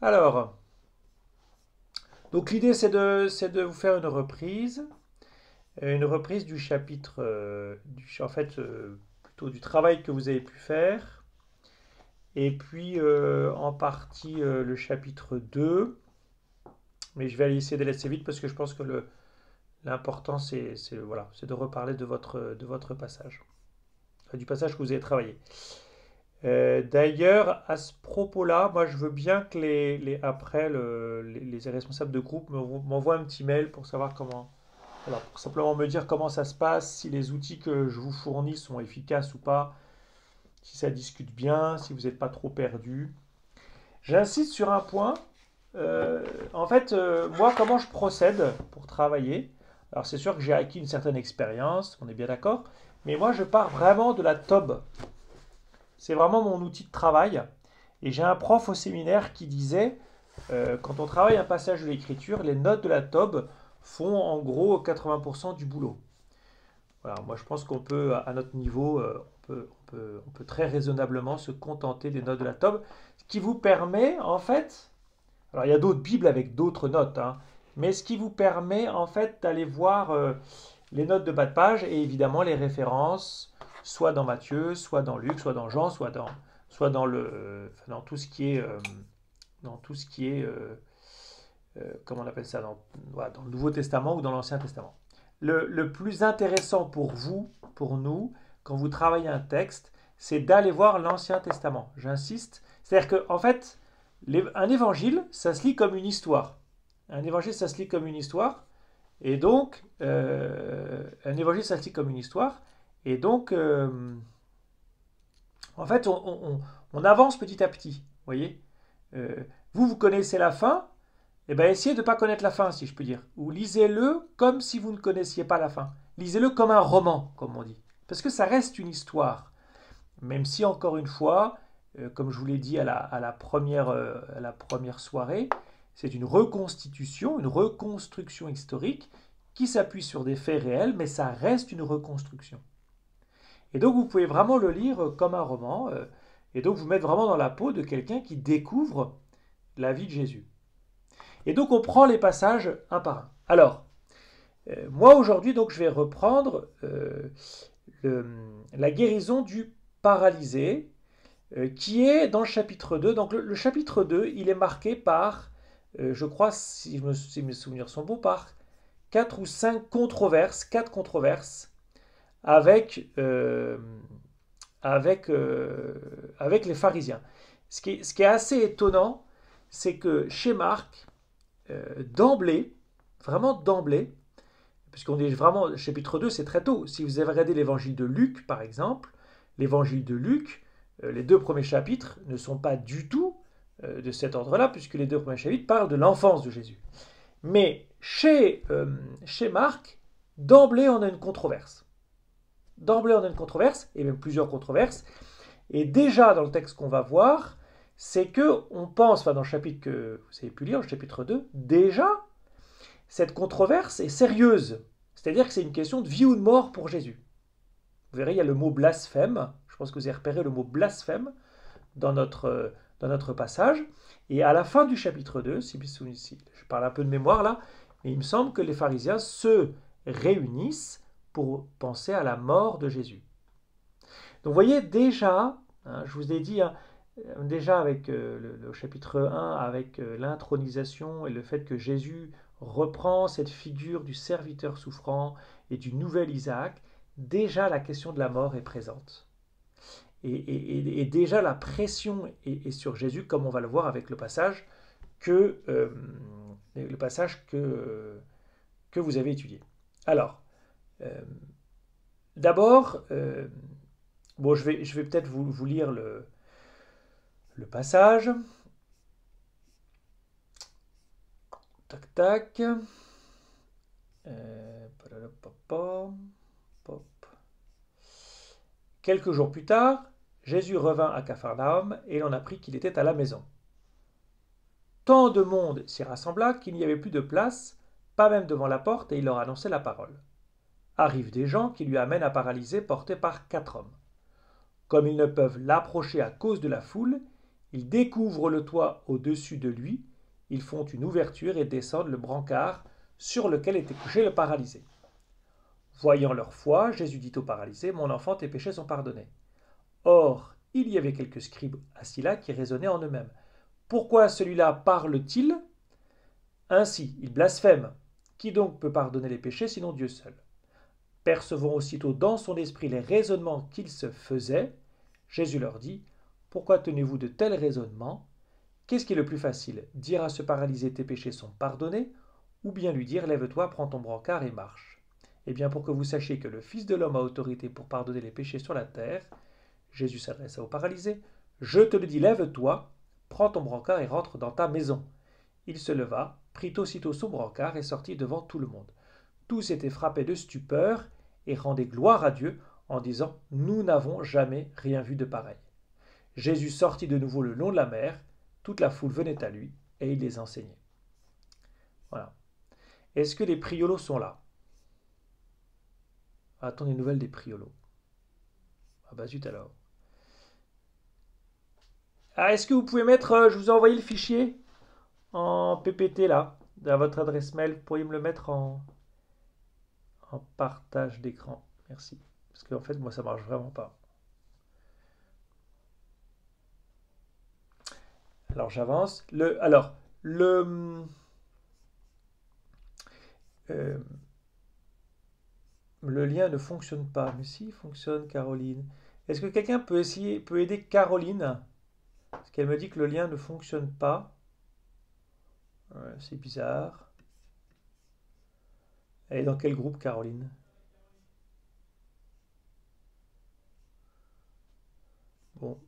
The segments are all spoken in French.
Alors, donc l'idée c'est de vous faire une reprise du chapitre, en fait, plutôt du travail que vous avez pu faire, et puis en partie le chapitre 2. Mais je vais essayer d'aller assez vite parce que je pense que l'important voilà, c'est de reparler de votre passage, enfin, du passage que vous avez travaillé. D'ailleurs, à ce propos-là, moi je veux bien que après les responsables de groupe m'envoient un petit mail pour savoir comment, voilà, pour simplement me dire comment ça se passe, si les outils que je vous fournis sont efficaces ou pas, si ça discute bien, si vous n'êtes pas trop perdu. J'insiste sur un point. Euh, En fait, moi, comment je procède pour travailler? Alors, c'est sûr que j'ai acquis une certaine expérience, on est bien d'accord, mais moi, je pars vraiment de la TOB. C'est vraiment mon outil de travail. Et j'ai un prof au séminaire qui disait, quand on travaille un passage de l'écriture, les notes de la TOB font en gros 80% du boulot. Voilà, moi je pense qu'on peut, à notre niveau, on peut très raisonnablement se contenter des notes de la TOB, ce qui vous permet en fait, alors il y a d'autres Bibles avec d'autres notes, hein, mais ce qui vous permet en fait d'aller voir les notes de bas de page et évidemment les références, soit dans Matthieu, soit dans Luc, soit dans Jean, enfin, dans tout ce qui est comment on appelle ça, voilà, dans le Nouveau Testament ou dans l'Ancien Testament. Le plus intéressant pour vous, pour nous, quand vous travaillez un texte, c'est d'aller voir l'Ancien Testament. J'insiste. C'est-à-dire qu'en fait, un évangile, ça se lit comme une histoire. Un évangile, ça se lit comme une histoire. Et donc, un évangile, ça se lit comme une histoire. Et donc, en fait, on avance petit à petit. Vous voyez. Euh, vous connaissez la fin, eh bien, essayez de ne pas connaître la fin, si je peux dire. Ou lisez-le comme si vous ne connaissiez pas la fin. Lisez-le comme un roman, comme on dit. Parce que ça reste une histoire. Même si, encore une fois, comme je vous l'ai dit à la première soirée, c'est une reconstitution, une reconstruction historique qui s'appuie sur des faits réels, mais ça reste une reconstruction. Et donc, vous pouvez vraiment le lire comme un roman, et donc vous mettre vraiment dans la peau de quelqu'un qui découvre la vie de Jésus. Et donc on prend les passages un par un. Alors, moi aujourd'hui, donc je vais reprendre le- la guérison du paralysé, qui est dans le chapitre 2. Donc le chapitre 2, il est marqué par, je crois, si mes souvenirs sont bons, par 4 ou 5 controverses, 4 controverses, avec, euh, avec les pharisiens. Ce qui est assez étonnant, c'est que chez Marc, d'emblée, vraiment d'emblée, puisqu'on est vraiment, chapitre 2, c'est très tôt. Si vous avez regardé l'évangile de Luc, par exemple, l'évangile de Luc, les deux premiers chapitres ne sont pas du tout de cet ordre-là, puisque les deux premiers chapitres parlent de l'enfance de Jésus. Mais chez Marc, d'emblée, on a une controverse. D'emblée, on a une controverse, et même plusieurs controverses. Et déjà, dans le texte qu'on va voir, c'est que on pense, enfin dans le chapitre que vous avez pu lire, le chapitre 2, déjà, cette controverse est sérieuse. C'est-à-dire que c'est une question de vie ou de mort pour Jésus. Vous verrez, il y a le mot blasphème. Je pense que vous avez repéré le mot blasphème dans notre passage. Et à la fin du chapitre 2, si je parle un peu de mémoire là, mais il me semble que les pharisiens se réunissent pour penser à la mort de Jésus. Donc vous voyez déjà, hein, je vous ai dit, hein, déjà avec le chapitre 1, avec l'intronisation et le fait que Jésus reprend cette figure du serviteur souffrant et du nouvel Isaac, déjà la question de la mort est présente. Et déjà la pression est sur Jésus, comme on va le voir avec le passage que vous avez étudié. Alors, euh, d'abord, bon, je vais peut-être vous lire le passage. Tac, tac. Quelques jours plus tard, Jésus revint à Capharnaüm et l'on apprit qu'il était à la maison. Tant de monde s'y rassembla qu'il n'y avait plus de place, pas même devant la porte, et il leur annonçait la parole. Arrivent des gens qui lui amènent un paralysé porté par 4 hommes. Comme ils ne peuvent l'approcher à cause de la foule, Ils découvrent le toit au-dessus de lui, ils font une ouverture et descendent le brancard sur lequel était couché le paralysé. Voyant leur foi, Jésus dit au paralysé, mon enfant, tes péchés sont pardonnés. Or, il y avait quelques scribes assis là qui raisonnaient en eux-mêmes. Pourquoi celui-là parle-t-il ainsi? Il blasphème. Qui donc peut pardonner les péchés sinon Dieu seul? Percevant aussitôt dans son esprit les raisonnements qu'ils se faisaient, Jésus leur dit, pourquoi tenez-vous de tels raisonnements? Qu'est-ce qui est le plus facile? Dire à ce paralysé tes péchés sont pardonnés, ou bien lui dire lève-toi, prends ton brancard et marche? Eh bien pour que vous sachiez que le Fils de l'homme a autorité pour pardonner les péchés sur la terre, Jésus s'adressa au paralysé, je te le dis, lève-toi, prends ton brancard et rentre dans ta maison. Il se leva, prit aussitôt son brancard et sortit devant tout le monde. Tous étaient frappés de stupeur et rendaient gloire à Dieu en disant, nous n'avons jamais rien vu de pareil. Jésus sortit de nouveau le long de la mer, toute la foule venait à lui et il les enseignait. Voilà. Est-ce que les priolos sont là? Attends des nouvelles des priolos. Ah bah zut alors. Ah, est-ce que vous pouvez mettre, je vous ai envoyé le fichier en PPT là, à votre adresse mail, vous pourriez me le mettre en partage d'écran. Merci. Parce qu'en fait, moi, ça marche vraiment pas. Alors, j'avance. Euh, le lien ne fonctionne pas. Mais si, il fonctionne, Caroline. Est-ce que quelqu'un peut aider Caroline? Parce qu'elle me dit que le lien ne fonctionne pas. C'est bizarre. Elle est dans quel groupe, Caroline? Bon.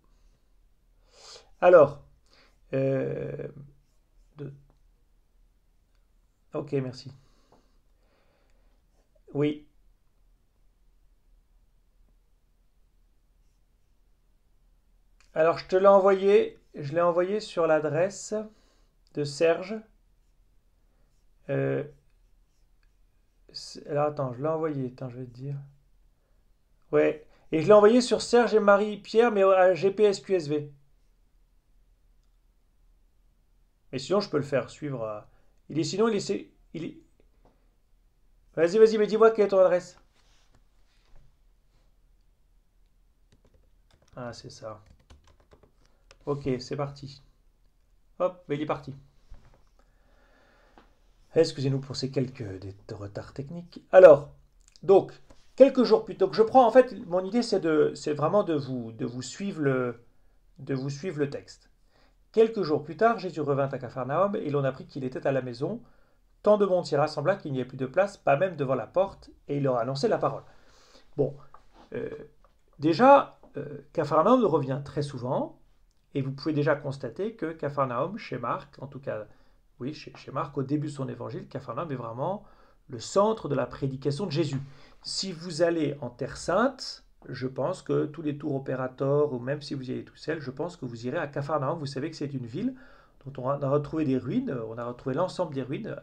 Alors, euh, de- ok, merci. Oui. Alors, je l'ai envoyé sur l'adresse de Serge. Euh, alors, attends, je l'ai envoyé. Attends, je vais te dire. Ouais. Et je l'ai envoyé sur Serge et Marie-Pierre, mais à GPSQSV. Mais sinon, je peux le faire suivre. Sinon, il est... Vas-y, vas-y, mais dis-moi quelle est ton adresse. Ah, c'est ça. Ok, c'est parti. Hop, mais il est parti. Excusez-nous pour ces quelques retards techniques. Alors, donc, quelques jours plus tôt, que je prends, en fait, mon idée, c'est vraiment de vous suivre de vous suivre le texte. Quelques jours plus tard, Jésus revint à Capharnaüm et l'on apprit qu'il était à la maison. Tant de monde s'y rassembla qu'il n'y avait plus de place, pas même devant la porte, et il leur annonçait la parole. Bon, euh, déjà, Capharnaüm revient très souvent, et vous pouvez déjà constater que Capharnaüm, chez Marc, en tout cas, oui, chez Marc, au début de son évangile, Capharnaüm est vraiment le centre de la prédication de Jésus. Si vous allez en Terre Sainte, je pense que tous les tours opérateurs, ou même si vous y allez tout seul, je pense que vous irez à Capharnaüm. Vous savez que c'est une ville dont on a retrouvé des ruines, on a retrouvé l'ensemble des ruines.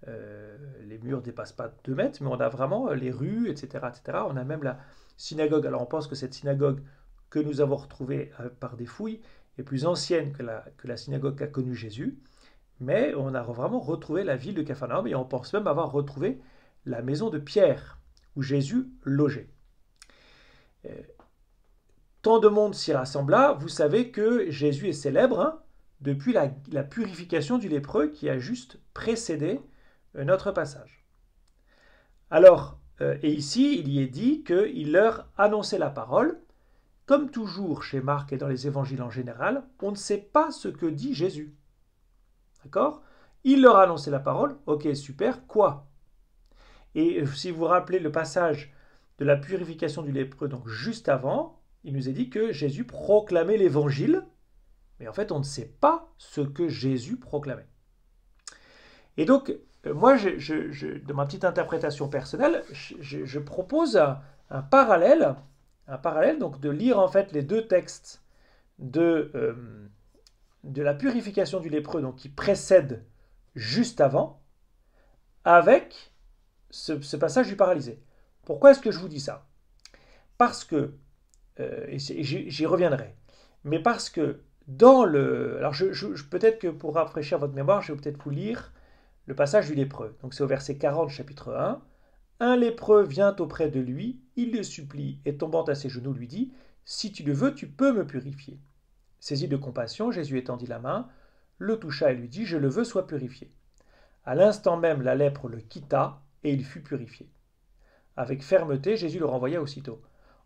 Les murs ne dépassent pas 2 mètres, mais on a vraiment les rues, etc., etc. On a même la synagogue. Alors on pense que cette synagogue que nous avons retrouvée par des fouilles est plus ancienne que la synagogue qu'a connue Jésus. Mais on a vraiment retrouvé la ville de Capharnaüm et on pense même avoir retrouvé la maison de Pierre où Jésus logeait. Euh, Tant de monde s'y rassembla, vous savez que Jésus est célèbre depuis la purification du lépreux qui a juste précédé notre passage. Alors, et ici, il y est dit qu'il leur annonçait la parole. Comme toujours chez Marc et dans les évangiles en général, on ne sait pas ce que dit Jésus. D'accord? Il leur a annoncé la parole. Ok, super. Quoi? Et si vous vous rappelez le passage de la purification du lépreux, donc juste avant, il nous est dit que Jésus proclamait l'évangile, mais en fait, on ne sait pas ce que Jésus proclamait. Et donc, moi, de ma petite interprétation personnelle, je propose un parallèle, donc de lire en fait les deux textes de la purification du lépreux, donc qui précède juste avant, avec ce passage du paralysé. Pourquoi est-ce que je vous dis ça? Parce que, et j'y reviendrai, mais parce que Alors, peut-être que pour rafraîchir votre mémoire, je vais peut-être vous lire le passage du lépreux. Donc, c'est au verset 40, chapitre 1. Un lépreux vient auprès de lui, il le supplie et tombant à ses genoux lui dit, si tu le veux, tu peux me purifier. Saisi de compassion, Jésus étendit la main, le toucha et lui dit, je le veux, sois purifié. À l'instant même, la lèpre le quitta et il fut purifié. Avec fermeté, Jésus le renvoya aussitôt,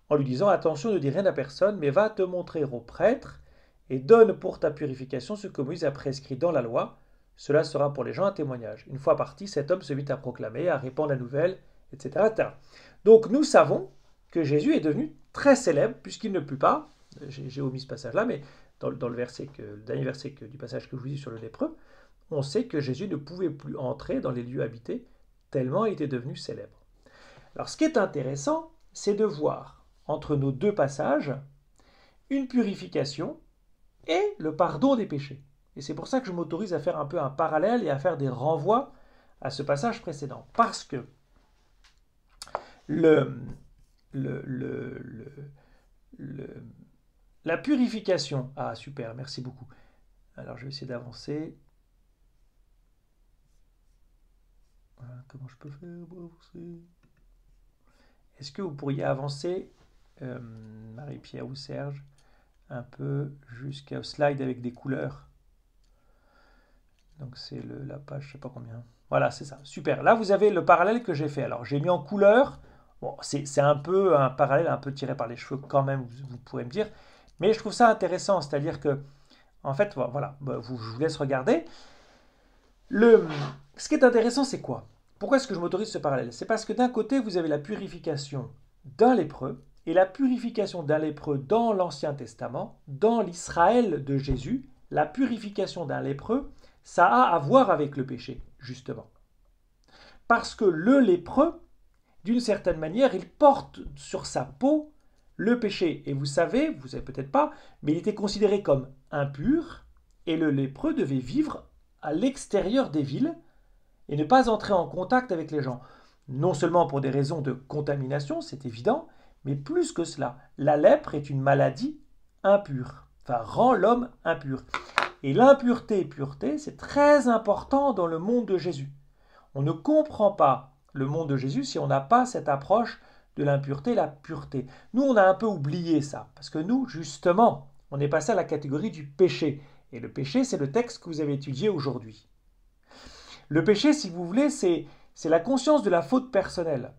en lui disant, attention, ne dis rien à personne, mais va te montrer au prêtre et donne pour ta purification ce que Moïse a prescrit dans la loi. Cela sera pour les gens un témoignage. Une fois parti, cet homme se mit à proclamer, à répandre la nouvelle, etc., etc. Donc nous savons que Jésus est devenu très célèbre puisqu'il ne plut pas. J'ai omis ce passage-là, mais dans le dernier verset du passage que je vous dis sur le lépreux, on sait que Jésus ne pouvait plus entrer dans les lieux habités tellement il était devenu célèbre. Alors ce qui est intéressant, c'est de voir entre nos deux passages une purification et le pardon des péchés. Et c'est pour ça que je m'autorise à faire un peu un parallèle et à faire des renvois à ce passage précédent. Parce que le, le, le, le- la purification... Ah, super, merci beaucoup. Alors, je vais essayer d'avancer. Voilà, comment je peux faire pour avancer? Est-ce que vous pourriez avancer, Marie-Pierre ou Serge, un peu jusqu'au slide avec des couleurs? Donc, c'est la page, je ne sais pas combien. Voilà, c'est ça. Super. Là, vous avez le parallèle que j'ai fait. Alors, j'ai mis en couleur. Bon, c'est un peu un parallèle un peu tiré par les cheveux quand même, vous pourrez me dire. Mais je trouve ça intéressant. C'est-à-dire que, en fait, voilà, je vous laisse regarder. Ce qui est intéressant, c'est quoi? Pourquoi est-ce que je m'autorise ce parallèle? C'est parce que d'un côté, vous avez la purification d'un lépreux, et la purification d'un lépreux dans l'Ancien Testament, dans l'Israël de Jésus, la purification d'un lépreux, ça a à voir avec le péché, justement. Parce que le lépreux, d'une certaine manière, il porte sur sa peau le péché. Et vous savez peut-être pas, mais il était considéré comme impur, et le lépreux devait vivre à l'extérieur des villes et ne pas entrer en contact avec les gens. Non seulement pour des raisons de contamination, c'est évident, mais plus que cela, la lèpre est une maladie impure, enfin rend l'homme impur. Et l'impureté et pureté, c'est très important dans le monde de Jésus. On ne comprend pas le monde de Jésus si on n'a pas cette approche de l'impureté et la pureté. Nous, on a un peu oublié ça, parce que nous, justement, on est passé à la catégorie du péché. Et le péché, c'est le texte que vous avez étudié aujourd'hui. Le péché, si vous voulez, c'est la conscience de la faute personnelle.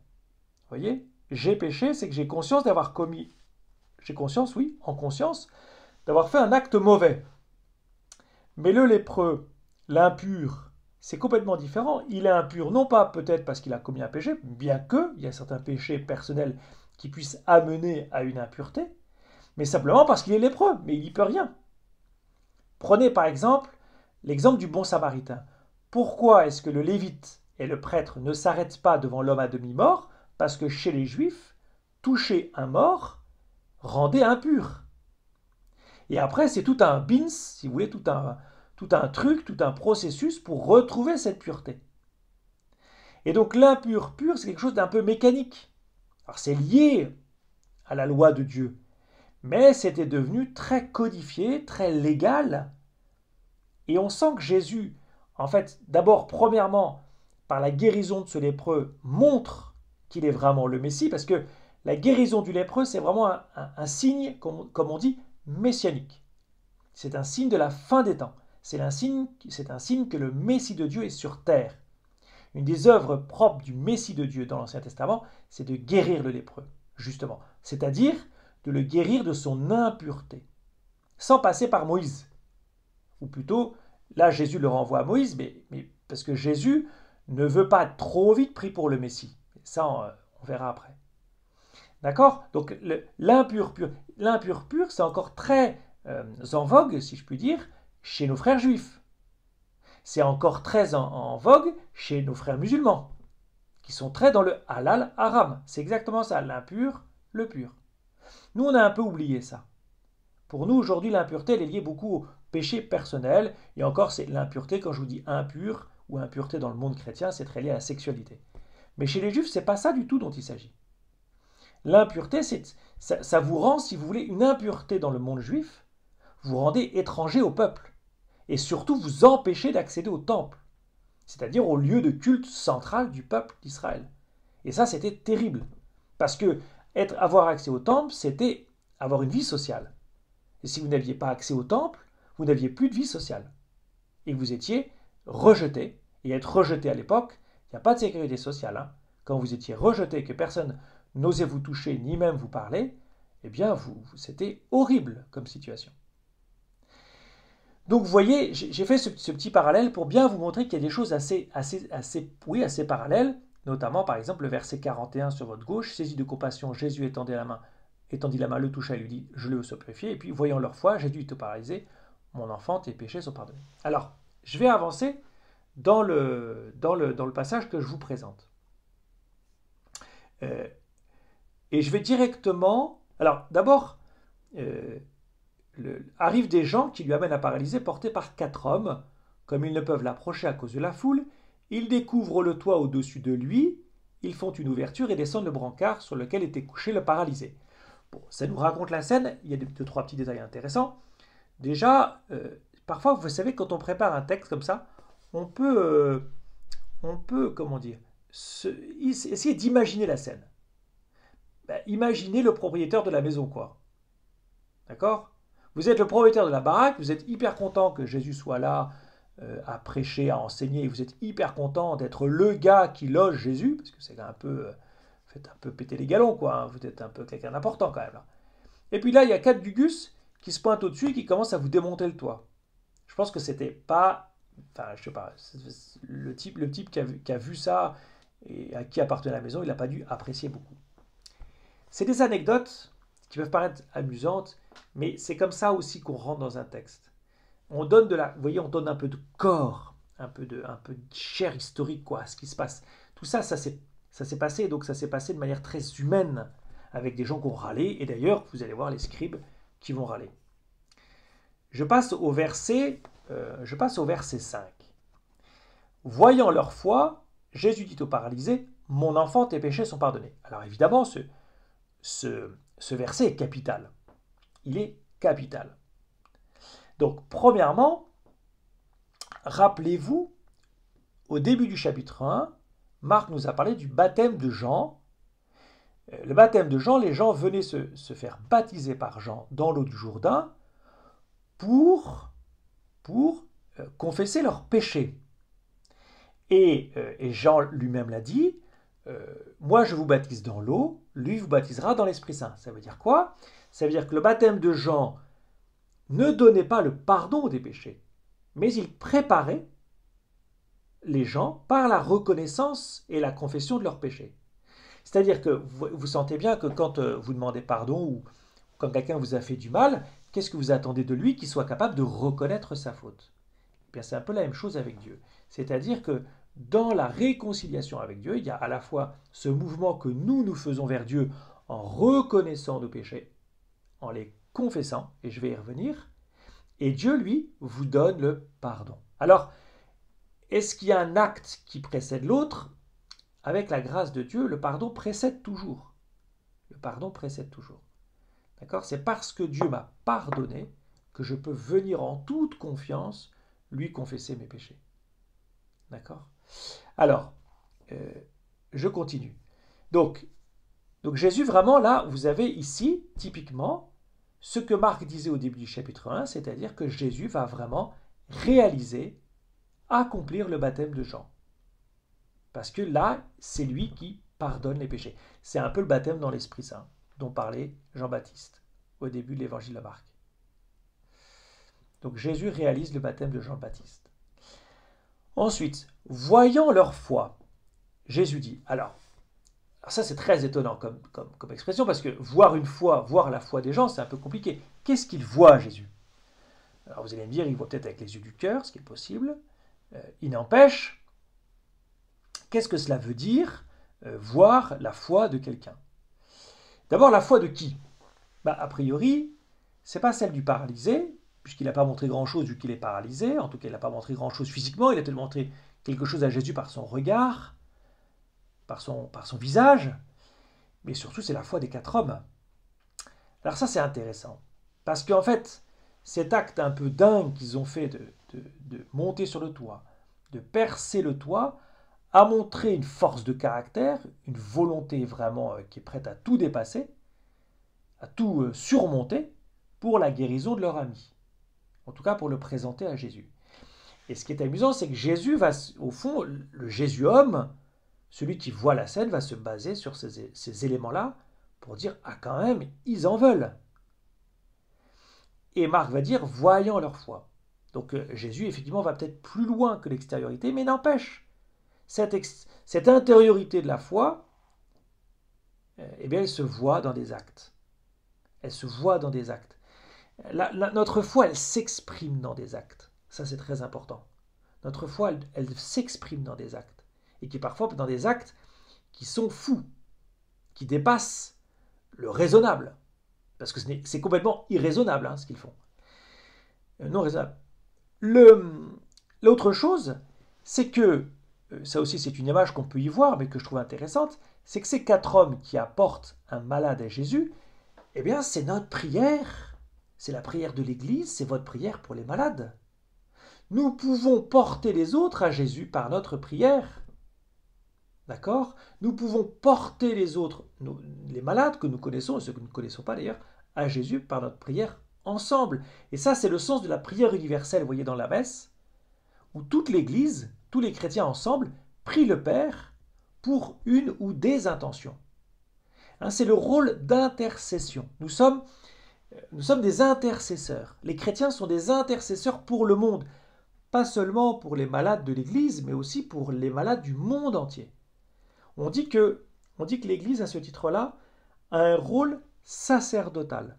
Vous voyez? J'ai péché, c'est que j'ai conscience d'avoir commis... J'ai conscience, oui, en conscience, d'avoir fait un acte mauvais. Mais le lépreux, l'impur, c'est complètement différent. Il est impur non pas peut-être parce qu'il a commis un péché, bien qu'il y a certains péchés personnels qui puissent amener à une impureté, mais simplement parce qu'il est lépreux, mais il n'y peut rien. Prenez par exemple l'exemple du bon samaritain. Pourquoi est-ce que le lévite et le prêtre ne s'arrêtent pas devant l'homme à demi-mort? Parce que chez les juifs, toucher un mort rendait impur. Et après, c'est tout un bins, si vous voulez, tout un truc, tout un processus pour retrouver cette pureté. Et donc l'impur pur, c'est quelque chose d'un peu mécanique. Alors c'est lié à la loi de Dieu, mais c'était devenu très codifié, très légal. Et on sent que Jésus, en fait, d'abord, premièrement, par la guérison de ce lépreux, montre qu'il est vraiment le Messie, parce que la guérison du lépreux, c'est vraiment un signe, comme on dit, messianique. C'est un signe de la fin des temps. C'est un signe que le Messie de Dieu est sur terre. Une des œuvres propres du Messie de Dieu dans l'Ancien Testament, c'est de guérir le lépreux, justement. C'est-à-dire de le guérir de son impureté, sans passer par Moïse. Ou plutôt, là Jésus le renvoie à Moïse, mais parce que Jésus ne veut pas trop vite pris pour le Messie. Ça, on verra après. D'accord? Donc l'impur pur, c'est encore très en vogue, si je puis dire, chez nos frères juifs. C'est encore très en vogue chez nos frères musulmans, qui sont très dans le halal haram. C'est exactement ça, l'impur, le pur. Nous, on a un peu oublié ça. Pour nous, aujourd'hui, l'impureté, elle est liée beaucoup au péché personnel. Et encore, c'est l'impureté, quand je vous dis impur ou impureté dans le monde chrétien, c'est très lié à la sexualité. Mais chez les juifs, c'est pas ça du tout dont il s'agit. L'impureté, ça vous rend, si vous voulez, une impureté dans le monde juif, vous rendez étranger au peuple, et surtout vous empêchez d'accéder au temple, c'est-à-dire au lieu de culte central du peuple d'Israël. Et ça, c'était terrible, parce que avoir accès au temple, c'était avoir une vie sociale. Et si vous n'aviez pas accès au temple, vous n'aviez plus de vie sociale. Et vous étiez rejeté. Et être rejeté à l'époque, il n'y a pas de sécurité sociale. Hein. Quand vous étiez rejeté, que personne n'osait vous toucher, ni même vous parler, eh bien, c'était horrible comme situation. Donc, vous voyez, j'ai fait ce petit parallèle pour bien vous montrer qu'il y a des choses assez parallèles, notamment, par exemple, le verset 41 sur votre gauche, saisi de compassion, Jésus étendit la main, le toucha et lui dit, je le purifié. Et puis, voyant leur foi, Jésus te paralysé, mon enfant, tes péchés sont pardonnés. Alors, je vais avancer dans le passage que je vous présente. Et je vais directement... Alors, d'abord, arrivent des gens qui lui amènent à paralyser, portés par 4 hommes. Comme ils ne peuvent l'approcher à cause de la foule, ils découvrent le toit au-dessus de lui, ils font une ouverture et descendent le brancard sur lequel était couché le paralysé. Bon, ça nous raconte la scène, il y a 2-3 petits détails intéressants. Déjà, parfois, vous savez, quand on prépare un texte comme ça, on peut comment dire, essayer d'imaginer la scène. Imaginez le propriétaire de la maison, quoi. D'accord? Vous êtes le propriétaire de la baraque, vous êtes hyper content que Jésus soit là à prêcher, à enseigner, et vous êtes hyper content d'être le gars qui loge Jésus, parce que c'est un peu, faites un peu péter les galons, quoi. Hein, vous êtes un peu quelqu'un d'important quand même. Là. Et puis là, il y a 4 gugus qui se pointent au-dessus et qui commencent à vous démonter le toit. Je pense que c'était pas, enfin, je sais pas, le type qui a vu ça et à qui appartenait la maison, il n'a pas dû apprécier beaucoup. C'est des anecdotes qui peuvent paraître amusantes, mais c'est comme ça aussi qu'on rentre dans un texte. On donne vous voyez, on donne un peu de corps, un peu de chair historique, quoi, à ce qui se passe. Tout ça, ça s'est passé, donc ça s'est passé de manière très humaine, avec des gens qui ont râlé, et d'ailleurs, vous allez voir les scribes qui vont râler. Je passe au verset 5. Voyant leur foi, Jésus dit au paralysé, mon enfant, tes péchés sont pardonnés. Alors évidemment, ce verset est capital. Il est capital. Donc, premièrement, rappelez-vous, au début du chapitre 1, Marc nous a parlé du baptême de Jean. Le baptême de Jean, les gens venaient se faire baptiser par Jean dans l'eau du Jourdain pour confesser leurs péchés. Et Jean lui-même l'a dit, moi je vous baptise dans l'eau, lui vous baptisera dans l'Esprit Saint. Ça veut dire quoi? Ça veut dire que le baptême de Jean ne donnait pas le pardon des péchés, mais il préparait les gens par la reconnaissance et la confession de leurs péchés. C'est-à-dire que vous sentez bien que quand vous demandez pardon ou quand quelqu'un vous a fait du mal, qu'est-ce que vous attendez de lui? Qu'il soit capable de reconnaître sa faute. Eh bien, c'est un peu la même chose avec Dieu. C'est-à-dire que dans la réconciliation avec Dieu, il y a à la fois ce mouvement que nous faisons vers Dieu en reconnaissant nos péchés, en les confessant, et je vais y revenir, et Dieu, lui, vous donne le pardon. Alors, est-ce qu'il y a un acte qui précède l'autre? Avec la grâce de Dieu, le pardon précède toujours. Le pardon précède toujours. D'accord? C'est parce que Dieu m'a pardonné que je peux venir en toute confiance lui confesser mes péchés. D'accord? Alors, je continue. Donc Jésus, vraiment, là, vous avez ici, typiquement, ce que Marc disait au début du chapitre 1, c'est-à-dire que Jésus va vraiment réaliser, accomplir le baptême de Jean. Parce que là, c'est lui qui pardonne les péchés. C'est un peu le baptême dans l'Esprit Saint dont parlait Jean-Baptiste au début de l'évangile de Marc. Donc Jésus réalise le baptême de Jean-Baptiste. Ensuite, voyant leur foi, Jésus dit, alors ça c'est très étonnant comme expression, parce que voir la foi des gens, c'est un peu compliqué. Qu'est-ce qu'ils voient, Jésus? Alors vous allez me dire, il voit peut-être avec les yeux du cœur, ce qui est possible. Il n'empêche, qu'est-ce que cela veut dire, voir la foi de quelqu'un? D'abord, la foi de qui? A priori, c'est pas celle du paralysé, puisqu'il n'a pas montré grand-chose vu qu'il est paralysé. En tout cas, il n'a pas montré grand-chose physiquement. Il a peut-être montré quelque chose à Jésus par son regard, par son visage. Mais surtout, c'est la foi des 4 hommes. Alors ça, c'est intéressant. Parce qu'en fait, cet acte un peu dingue qu'ils ont fait de monter sur le toit, de percer le toit, a montré une force de caractère, une volonté vraiment qui est prête à tout dépasser, à tout surmonter pour la guérison de leur ami. En tout cas pour le présenter à Jésus. Et ce qui est amusant, c'est que Jésus va, au fond, le Jésus homme, celui qui voit la scène, va se baser sur ces éléments-là pour dire, ah quand même, ils en veulent. Et Marc va dire, voyant leur foi. Donc Jésus, effectivement, va peut-être plus loin que l'extériorité, mais n'empêche, cette intériorité de la foi, eh bien, elle se voit dans des actes. Elle se voit dans des actes. Notre foi, elle s'exprime dans des actes. Ça, c'est très important. Notre foi, elle s'exprime dans des actes. Et qui parfois dans des actes qui sont fous, qui dépassent le raisonnable. Parce que c'est complètement irraisonnable ce qu'ils font. Non raisonnable. L'autre chose, c'est que, ça aussi c'est une image qu'on peut y voir, mais que je trouve intéressante, c'est que ces 4 hommes qui apportent un malade à Jésus, eh bien c'est notre prière, c'est la prière de l'Église, c'est votre prière pour les malades. Nous pouvons porter les autres à Jésus par notre prière. D'accord? Nous pouvons porter les autres, les malades que nous connaissons, et ceux que nous ne connaissons pas d'ailleurs, à Jésus par notre prière ensemble. Et ça, c'est le sens de la prière universelle, vous voyez, dans la messe, où toute l'Église, tous les chrétiens ensemble, prient le Père pour une ou des intentions. C'est le rôle d'intercession. Nous sommes des intercesseurs. Les chrétiens sont des intercesseurs pour le monde. Pas seulement pour les malades de l'Église, mais aussi pour les malades du monde entier. On dit que l'Église, à ce titre-là, a un rôle sacerdotal.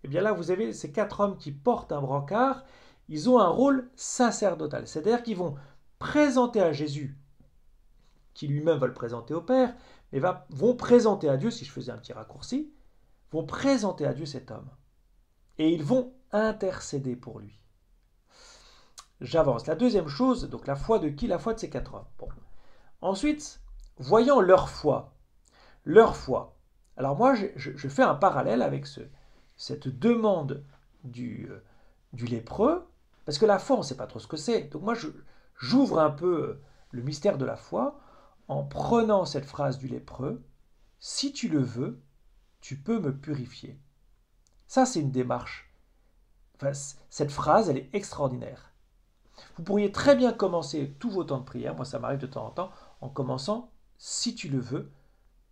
Et bien là, vous avez ces 4 hommes qui portent un brancard, ils ont un rôle sacerdotal. C'est-à-dire qu'ils vont présenter à Jésus, qui lui-même va le présenter au Père, mais vont présenter à Dieu, si je faisais un petit raccourci, vont présenter à Dieu cet homme. Et ils vont intercéder pour lui. J'avance. La deuxième chose, donc la foi de qui? La foi de ces 4 hommes. Bon. Ensuite, voyant leur foi. Leur foi. Alors moi, je fais un parallèle avec cette demande du lépreux, parce que la foi, on ne sait pas trop ce que c'est. Donc moi, j'ouvre un peu le mystère de la foi en prenant cette phrase du lépreux, « Si tu le veux, tu peux me purifier ». Ça, c'est une démarche. Enfin, cette phrase, elle est extraordinaire. Vous pourriez très bien commencer tous vos temps de prière, moi ça m'arrive de temps en temps, en commençant « Si tu le veux,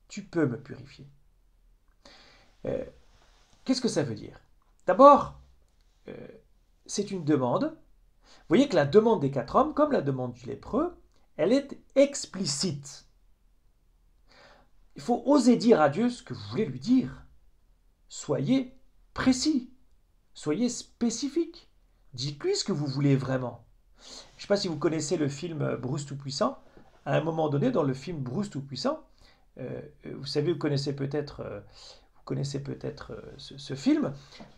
tu peux me purifier ». Qu'est-ce que ça veut dire? D'abord, c'est une demande. Vous voyez que la demande des 4 hommes, comme la demande du lépreux, elle est explicite. Il faut oser dire à Dieu ce que vous voulez lui dire. Soyez précis, soyez spécifique. Dites-lui ce que vous voulez vraiment. Je ne sais pas si vous connaissez le film Bruce Tout-Puissant. À un moment donné, dans le film Bruce Tout-Puissant, vous savez, vous connaissez peut-être ce film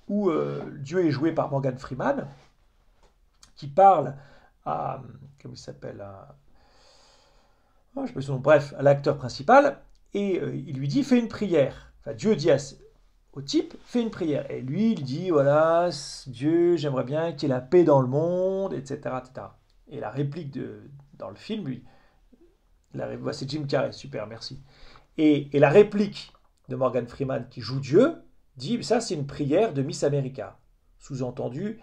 où Dieu est joué par Morgan Freeman, qui parle à, comment il s'appelle, je me souviens, bref, à l'acteur principal, et il lui dit, fais une prière. Enfin, Dieu dit au type, fais une prière. Et lui, il dit, voilà, Dieu, j'aimerais bien qu'il y ait la paix dans le monde, etc. etc. Et la réplique dans le film, lui, c'est Jim Carrey, super, merci. Et la réplique de Morgan Freeman qui joue Dieu dit, ça c'est une prière de Miss America. Sous-entendu,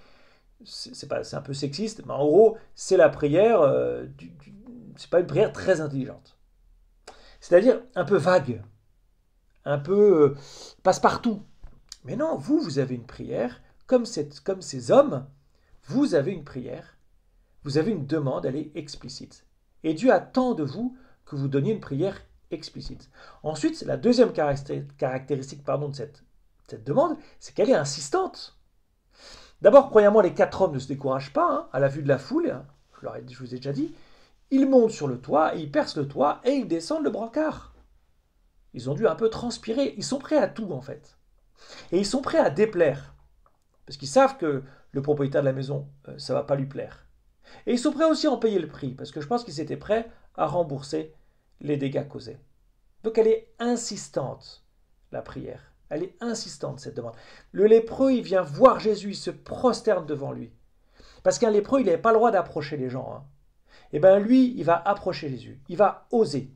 c'est un peu sexiste, mais en gros, c'est la prière, c'est pas une prière très intelligente. C'est-à-dire un peu vague, un peu passe-partout. Mais non, vous avez une prière, comme ces hommes, vous avez une prière, vous avez une demande, elle est explicite. Et Dieu attend de vous que vous donniez une prière explicite. Ensuite, la deuxième caractéristique de cette demande, c'est qu'elle est insistante. D'abord, premièrement, les 4 hommes ne se découragent pas, à la vue de la foule, je vous ai déjà dit, ils montent sur le toit, et ils percent le toit, et ils descendent le brancard. Ils ont dû un peu transpirer, ils sont prêts à tout en fait. Et ils sont prêts à déplaire, parce qu'ils savent que le propriétaire de la maison, ça ne va pas lui plaire. Et ils sont prêts aussi à en payer le prix, parce que je pense qu'ils étaient prêts à rembourser les dégâts causés. Donc elle est insistante, la prière. Elle est insistante, cette demande. Le lépreux, il vient voir Jésus, il se prosterne devant lui. Parce qu'un lépreux, il n'avait pas le droit d'approcher les gens. Hein. Et bien lui, il va approcher Jésus. Il va oser.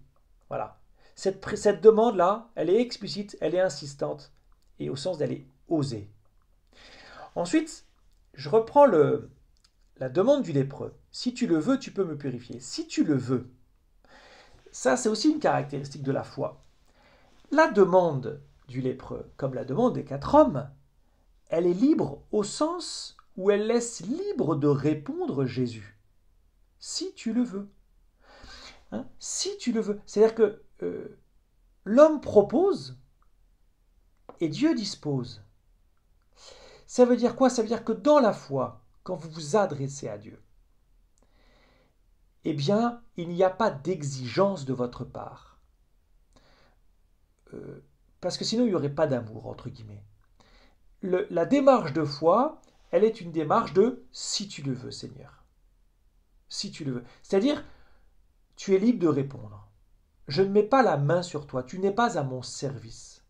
Voilà. Cette demande-là, elle est explicite, elle est insistante, et au sens d'aller oser. Ensuite, je reprends la demande du lépreux. Si tu le veux, tu peux me purifier. Si tu le veux. Ça, c'est aussi une caractéristique de la foi. La demande du lépreux, comme la demande des 4 hommes, elle est libre au sens où elle laisse libre de répondre Jésus. Si tu le veux. Hein, si tu le veux. C'est-à-dire que l'homme propose et Dieu dispose. Ça veut dire quoi? Ça veut dire que dans la foi, quand vous vous adressez à Dieu, eh bien, il n'y a pas d'exigence de votre part. Parce que sinon, il n'y aurait pas d'amour, entre guillemets. La démarche de foi, elle est une démarche de « si tu le veux, Seigneur ». Si tu le veux. C'est-à-dire, tu es libre de répondre. Je ne mets pas la main sur toi, tu n'es pas à mon service.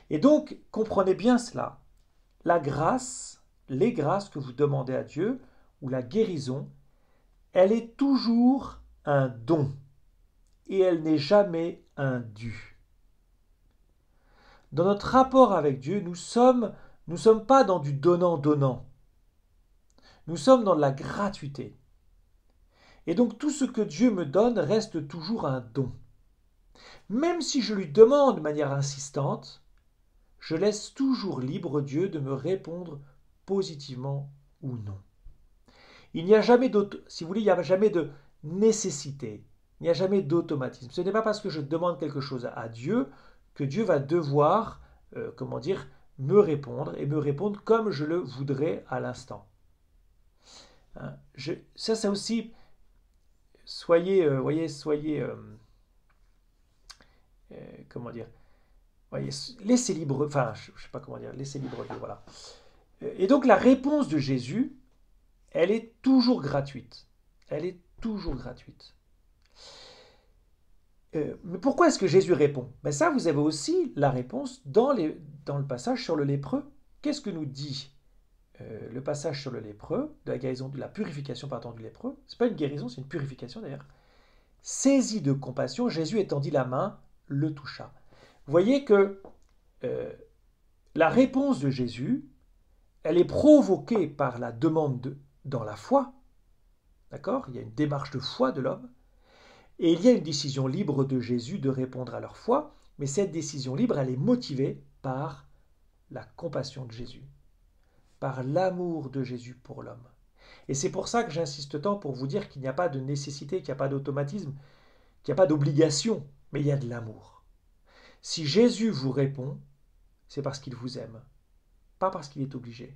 Et donc, comprenez bien cela. La grâce, les grâces que vous demandez à Dieu, ou la guérison, elle est toujours un don. Et elle n'est jamais un dû. Dans notre rapport avec Dieu, nous sommes pas dans du donnant-donnant. Nous sommes dans de la gratuité. Et donc tout ce que Dieu me donne reste toujours un don. Même si je lui demande de manière insistante, je laisse toujours libre Dieu de me répondre positivement ou non. Il n'y a jamais si vous voulez, il n'y a jamais de nécessité, il n'y a jamais d'automatisme. Ce n'est pas parce que je demande quelque chose à Dieu que Dieu va devoir, me répondre et me répondre comme je le voudrais à l'instant. Hein, ça aussi, soyez, laissez libre, enfin, je ne sais pas comment dire, laissez libre Dieu, voilà. Et donc la réponse de Jésus, elle est toujours gratuite. Elle est toujours gratuite. Mais pourquoi est-ce que Jésus répond? Ben ça, vous avez aussi la réponse dans le passage sur le lépreux. Qu'est-ce que nous dit le passage sur le lépreux, de la guérison, de la purification du lépreux? C'est pas une guérison, c'est une purification d'ailleurs. Saisi de compassion, Jésus étendit la main, le toucha. Vous voyez que la réponse de Jésus, elle est provoquée par la demande dans la foi. D'accord? Il y a une démarche de foi de l'homme. Et il y a une décision libre de Jésus de répondre à leur foi, mais cette décision libre, elle est motivée par la compassion de Jésus, par l'amour de Jésus pour l'homme. Et c'est pour ça que j'insiste tant pour vous dire qu'il n'y a pas de nécessité, qu'il n'y a pas d'automatisme, qu'il n'y a pas d'obligation, mais il y a de l'amour. Si Jésus vous répond, c'est parce qu'il vous aime, pas parce qu'il est obligé,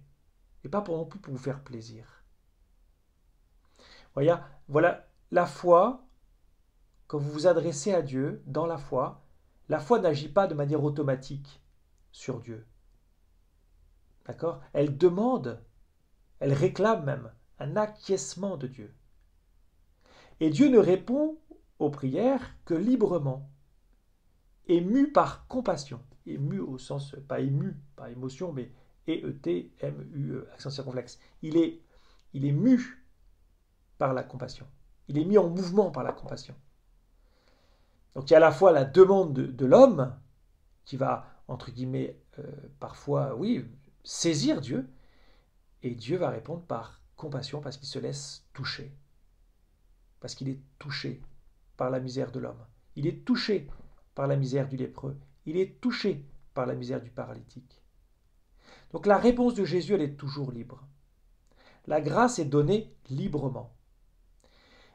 et pas non plus pour vous faire plaisir. Voilà la foi. Quand vous vous adressez à Dieu dans la foi n'agit pas de manière automatique sur Dieu. D'accord? Elle demande, elle réclame même un acquiescement de Dieu. Et Dieu ne répond aux prières que librement, ému par compassion. Ému au sens, pas ému, pas émotion, mais E-E-T-M-U-E, accent circonflexe. Il est mu par la compassion. Il est mis en mouvement par la compassion. Donc il y a à la fois la demande de l'homme qui va, entre guillemets, parfois, oui, saisir Dieu, et Dieu va répondre par compassion parce qu'il se laisse toucher, parce qu'il est touché par la misère de l'homme. Il est touché par la misère du lépreux. Il est touché par la misère du paralytique. Donc la réponse de Jésus, elle est toujours libre. La grâce est donnée librement.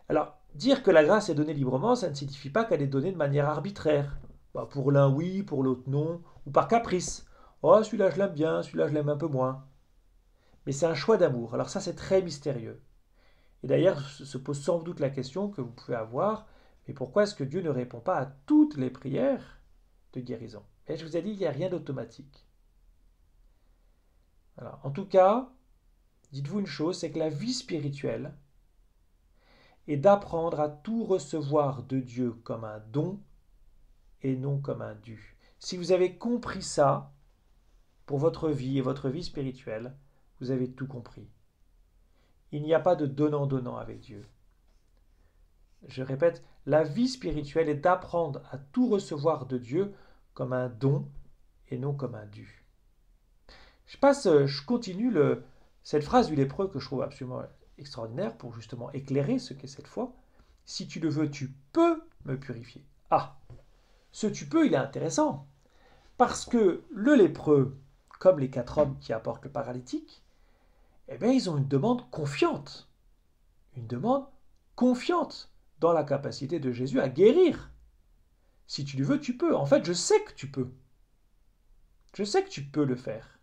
Alors, dire que la grâce est donnée librement, ça ne signifie pas qu'elle est donnée de manière arbitraire. Bah, pour l'un oui, pour l'autre non, ou par caprice. Oh, celui-là je l'aime bien, celui-là je l'aime un peu moins. Mais c'est un choix d'amour. Alors ça, c'est très mystérieux. Et d'ailleurs, se pose sans doute la question que vous pouvez avoir, mais pourquoi est-ce que Dieu ne répond pas à toutes les prières de guérison? Et je vous ai dit, il n'y a rien d'automatique. Alors, en tout cas, dites-vous une chose, c'est que la vie spirituelle est d'apprendre à tout recevoir de Dieu comme un don et non comme un dû. Si vous avez compris ça pour votre vie et votre vie spirituelle, vous avez tout compris. Il n'y a pas de donnant-donnant avec Dieu. Je répète, la vie spirituelle est d'apprendre à tout recevoir de Dieu comme un don et non comme un dû. Je continue cette phrase du lépreux que je trouve absolument extraordinaire pour justement éclairer ce qu'est cette foi. Si tu le veux, tu peux me purifier. Ah, ce tu peux, il est intéressant. Parce que le lépreux, comme les 4 hommes qui apportent le paralytique, eh bien, ils ont une demande confiante. Une demande confiante dans la capacité de Jésus à guérir. Si tu le veux, tu peux. En fait, je sais que tu peux. Je sais que tu peux le faire.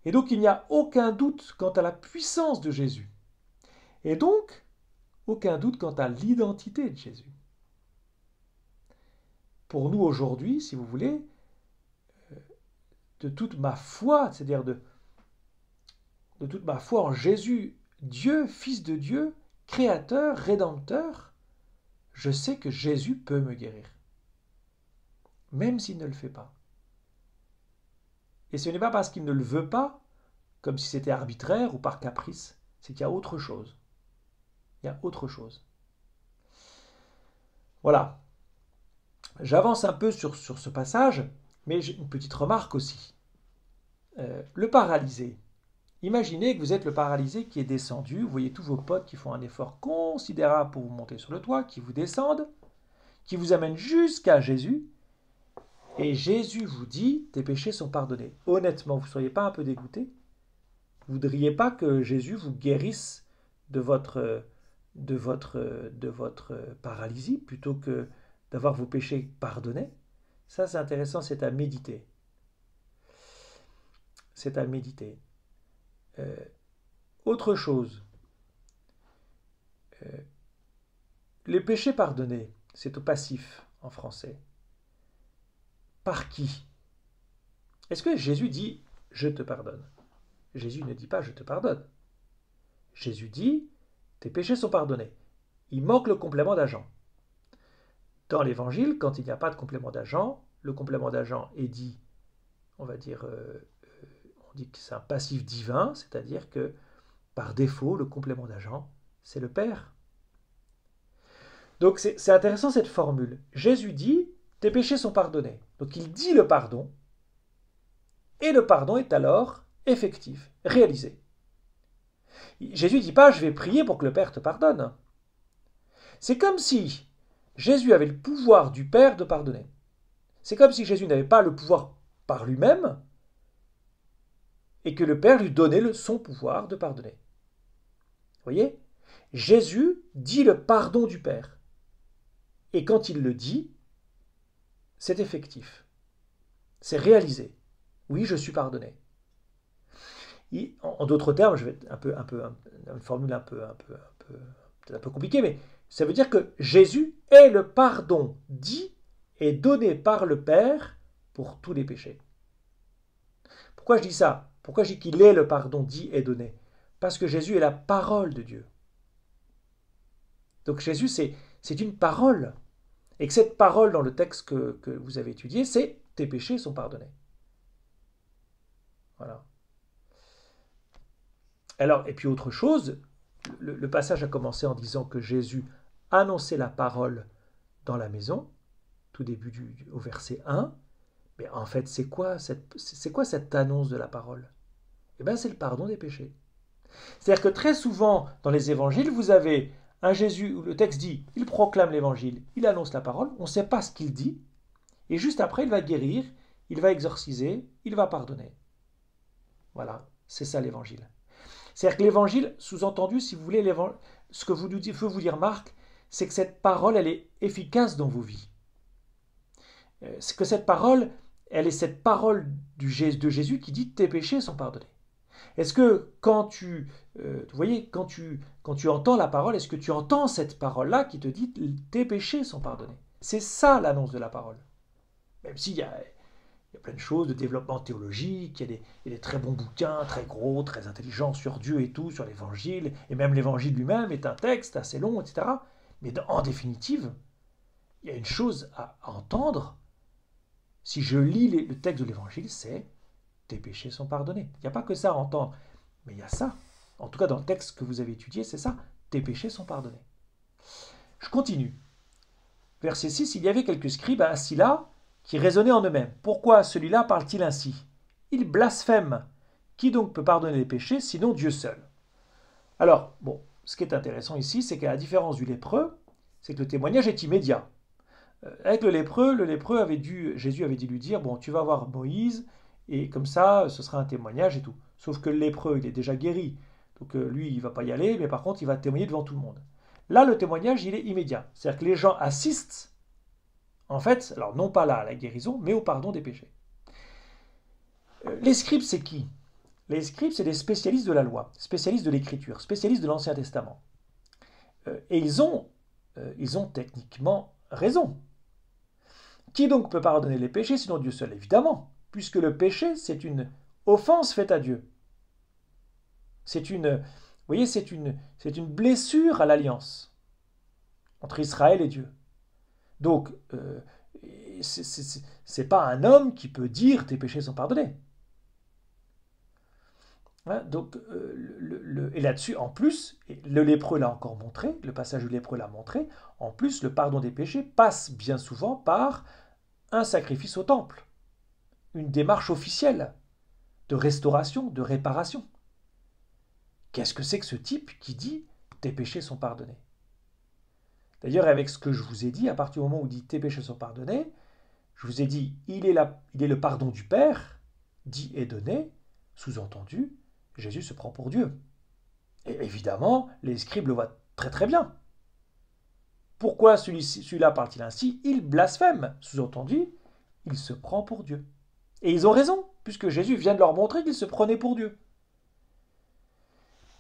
Et donc, il n'y a aucun doute quant à la puissance de Jésus. Et donc, aucun doute quant à l'identité de Jésus. Pour nous aujourd'hui, si vous voulez, de toute ma foi, c'est-à-dire de toute ma foi en Jésus, Dieu, Fils de Dieu, Créateur, Rédempteur, je sais que Jésus peut me guérir. Même s'il ne le fait pas. Et ce n'est pas parce qu'il ne le veut pas, comme si c'était arbitraire ou par caprice, c'est qu'il y a autre chose. Il y a autre chose. Voilà. J'avance un peu sur ce passage, mais j'ai une petite remarque aussi. Le paralysé. Imaginez que vous êtes le paralysé qui est descendu, vous voyez tous vos potes qui font un effort considérable pour vous monter sur le toit, qui vous descendent, qui vous amènent jusqu'à Jésus, et Jésus vous dit, tes péchés sont pardonnés. Honnêtement, vous ne seriez pas un peu dégoûté? Vous ne voudriez pas que Jésus vous guérisse de votre paralysie plutôt que d'avoir vos péchés pardonnés? Ça, c'est intéressant, c'est à méditer. C'est à méditer. Autre chose, les péchés pardonnés, c'est au passif en français. Par qui? Est-ce que Jésus dit « je te pardonne » ? Jésus ne dit pas « je te pardonne ». Jésus dit « tes péchés sont pardonnés ». Il manque le complément d'agent. Dans l'évangile, quand il n'y a pas de complément d'agent, le complément d'agent est dit, on va dire, on dit que c'est un passif divin, c'est-à-dire que par défaut, le complément d'agent, c'est le Père. Donc c'est intéressant cette formule. Jésus dit, tes péchés sont pardonnés. Donc il dit le pardon, et le pardon est alors effectif, réalisé. Jésus ne dit pas, je vais prier pour que le Père te pardonne. C'est comme si Jésus avait le pouvoir du Père de pardonner. C'est comme si Jésus n'avait pas le pouvoir par lui-même, et que le Père lui donnait son pouvoir de pardonner. Vous voyez? Jésus dit le pardon du Père. Et quand il le dit, c'est effectif. C'est réalisé. Oui, je suis pardonné. En d'autres termes, je vais une formule un peu compliquée, mais ça veut dire que Jésus est le pardon dit et donné par le Père pour tous les péchés. Pourquoi je dis ça? Pourquoi je dis qu'il est le pardon dit et donné? Parce que Jésus est la parole de Dieu. Donc Jésus, c'est une parole. Et que cette parole dans le texte que vous avez étudié, c'est « tes péchés sont pardonnés ». Voilà. Alors, et puis autre chose, le passage a commencé en disant que Jésus annonçait la parole dans la maison, tout début au verset 1. Mais en fait, c'est quoi cette annonce de la parole? Eh bien, c'est le pardon des péchés. C'est-à-dire que très souvent, dans les évangiles, vous avez un Jésus où le texte dit, il proclame l'évangile, il annonce la parole, on ne sait pas ce qu'il dit, et juste après, il va guérir, il va exorciser, il va pardonner. Voilà, c'est ça l'évangile. C'est-à-dire que l'évangile, sous-entendu, si vous voulez, ce que veut vous dire Marc, c'est que cette parole, elle est efficace dans vos vies. C'est que cette parole, elle est cette parole de Jésus qui dit « tes péchés sont pardonnés ». Est-ce que quand quand tu entends la parole, est-ce que tu entends cette parole-là qui te dit « tes péchés sont pardonnés ». C'est ça l'annonce de la parole. Même s'il y a plein de choses de développement théologique, il y a des très bons bouquins, très gros, très intelligents sur Dieu et tout, sur l'évangile, et même l'évangile lui-même est un texte assez long, etc. Mais en définitive, il y a une chose à entendre, Si je lis le texte de l'évangile, c'est tes péchés sont pardonnés. Il n'y a pas que ça à entendre, mais il y a ça. En tout cas, dans le texte que vous avez étudié, c'est ça. Tes péchés sont pardonnés. Je continue. Verset 6, il y avait quelques scribes assis là qui raisonnaient en eux-mêmes. Pourquoi celui-là parle-t-il ainsi? Il blasphème. Qui donc peut pardonner les péchés, sinon Dieu seul? Alors, bon, ce qui est intéressant ici, c'est qu'à la différence du lépreux, c'est que le témoignage est immédiat. Avec le lépreux Jésus avait dû lui dire, bon, tu vas voir Moïse, et comme ça, ce sera un témoignage et tout. Sauf que le lépreux, il est déjà guéri, donc lui, il ne va pas y aller, mais par contre, il va témoigner devant tout le monde. Là, le témoignage, il est immédiat. C'est-à-dire que les gens assistent, en fait, alors non pas là à la guérison, mais au pardon des péchés. Les scribes, c'est qui? Les scribes, c'est des spécialistes de la loi, spécialistes de l'écriture, spécialistes de l'Ancien Testament. Et ils ont techniquement raison. Qui donc peut pardonner les péchés sinon Dieu seul? Évidemment, puisque le péché, c'est une offense faite à Dieu. C'est une, vous voyez, c'est une blessure à l'alliance entre Israël et Dieu. Donc, c'est pas un homme qui peut dire tes péchés sont pardonnés. Hein, donc, et là-dessus, en plus, et le lépreux l'a encore montré, le passage du lépreux l'a montré, en plus, le pardon des péchés passe bien souvent par un sacrifice au temple, une démarche officielle de restauration, de réparation. Qu'est-ce que c'est que ce type qui dit tes péchés sont pardonnés? D'ailleurs, avec ce que je vous ai dit, à partir du moment où il dit tes péchés sont pardonnés, je vous ai dit il est le pardon du Père, dit et donné, sous-entendu, Jésus se prend pour Dieu. Et évidemment, les scribes le voient très très bien. Pourquoi celui-là parle-t-il ainsi? Il blasphème, sous-entendu, il se prend pour Dieu. Et ils ont raison, puisque Jésus vient de leur montrer qu'il se prenait pour Dieu.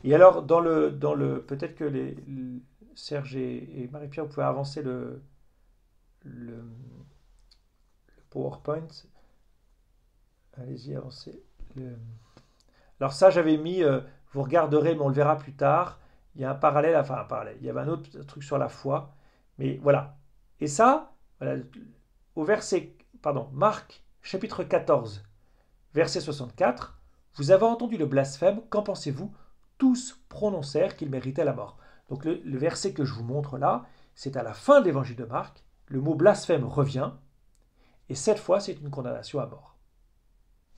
Et alors, peut-être que Serge et Marie-Pierre, vous pouvez avancer le PowerPoint. Allez-y, avancez. Alors ça, j'avais mis, vous regarderez, mais on le verra plus tard. Il y a un parallèle, enfin un parallèle. Il y avait un autre truc sur la foi, mais voilà. Et ça, voilà, au Marc, chapitre 14, verset 64, vous avez entendu le blasphème, qu'en pensez-vous? Tous prononcèrent qu'il méritait la mort. Donc le verset que je vous montre là, c'est à la fin de l'évangile de Marc, le mot blasphème revient, et cette fois, c'est une condamnation à mort.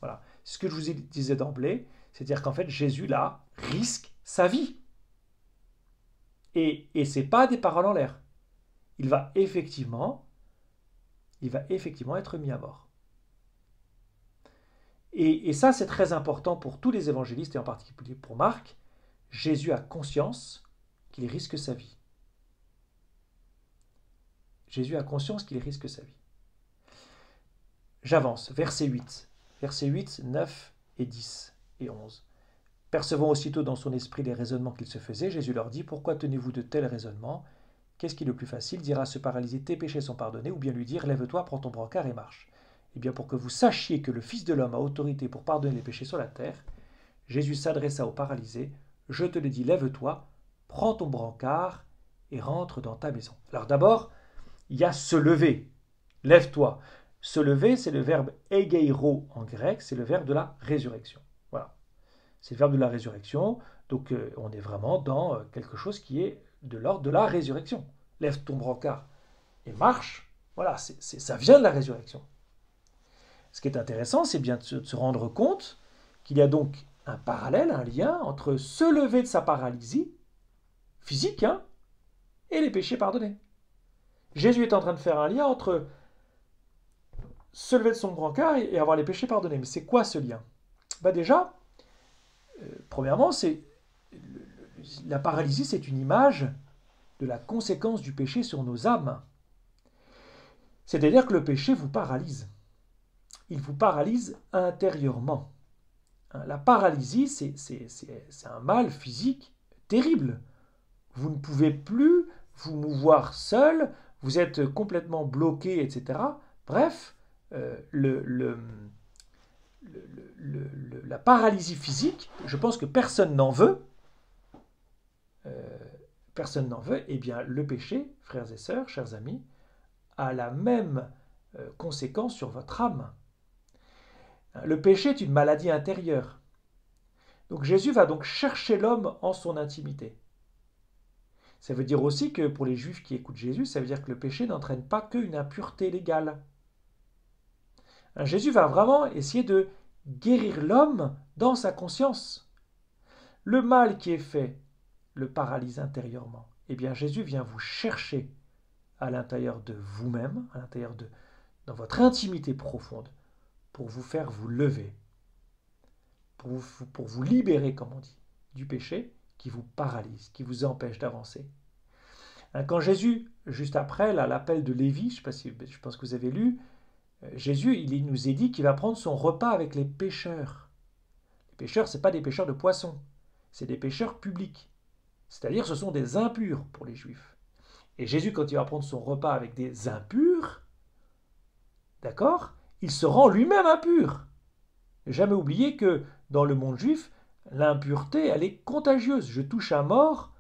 Voilà. Ce que je vous disais d'emblée, c'est-à-dire qu'en fait, Jésus, là, risque sa vie. Et ce n'est pas des paroles en l'air. Il va effectivement être mis à mort. Et ça, c'est très important pour tous les évangélistes, et en particulier pour Marc. Jésus a conscience qu'il risque sa vie. Jésus a conscience qu'il risque sa vie. J'avance, verset 8. Versets 8, 9 et 10 et 11. Percevant aussitôt dans son esprit les raisonnements qu'il se faisait, Jésus leur dit, pourquoi tenez-vous de tels raisonnements? Qu'est-ce qui est le plus facile? Dire à ce paralysé, tes péchés sont pardonnés, ou bien lui dire, lève-toi, prends ton brancard et marche. Eh bien, pour que vous sachiez que le Fils de l'homme a autorité pour pardonner les péchés sur la terre, Jésus s'adressa au paralysé, je te le dis, lève-toi, prends ton brancard et rentre dans ta maison. Alors d'abord, il y a se lever, lève-toi. Se lever, c'est le verbe egeiro en grec, c'est le verbe de la résurrection. Voilà. C'est le verbe de la résurrection, donc on est vraiment dans quelque chose qui est de l'ordre de la résurrection. Lève ton brancard et marche, voilà, ça vient de la résurrection. Ce qui est intéressant, c'est bien de se rendre compte qu'il y a donc un parallèle, un lien entre se lever de sa paralysie physique et les péchés pardonnés. Jésus est en train de faire un lien entre se lever de son brancard et avoir les péchés pardonnés. Mais c'est quoi ce lien? Déjà, premièrement, la paralysie, c'est une image de la conséquence du péché sur nos âmes. C'est-à-dire que le péché vous paralyse. Il vous paralyse intérieurement. La paralysie, c'est un mal physique terrible. Vous ne pouvez plus vous mouvoir seul, vous êtes complètement bloqué, etc. Bref, la paralysie physique, je pense que personne n'en veut. Eh bien, le péché, frères et sœurs, chers amis, a la même conséquences sur votre âme. Le péché est une maladie intérieure. Donc Jésus va donc chercher l'homme en son intimité. Ça veut dire aussi que pour les Juifs qui écoutent Jésus, ça veut dire que le péché n'entraîne pas qu'une impureté légale. Jésus va vraiment essayer de guérir l'homme dans sa conscience. Le mal qui est fait le paralyse intérieurement. Eh bien, Jésus vient vous chercher à l'intérieur de vous-même, dans votre intimité profonde, pour vous faire vous lever, pour vous libérer, comme on dit, du péché qui vous paralyse, qui vous empêche d'avancer. Quand Jésus, juste après l'appel de Lévi, je pense que vous avez lu, Jésus, il nous est dit qu'il va prendre son repas avec les pécheurs. Les pécheurs, ce n'est pas des pécheurs de poissons, c'est des pécheurs publics. C'est-à-dire ce sont des impurs pour les Juifs. Et Jésus, quand il va prendre son repas avec des impurs, d'accord, il se rend lui-même impur. Ne jamais oublier que dans le monde juif, l'impureté, elle est contagieuse. Je touche un mort,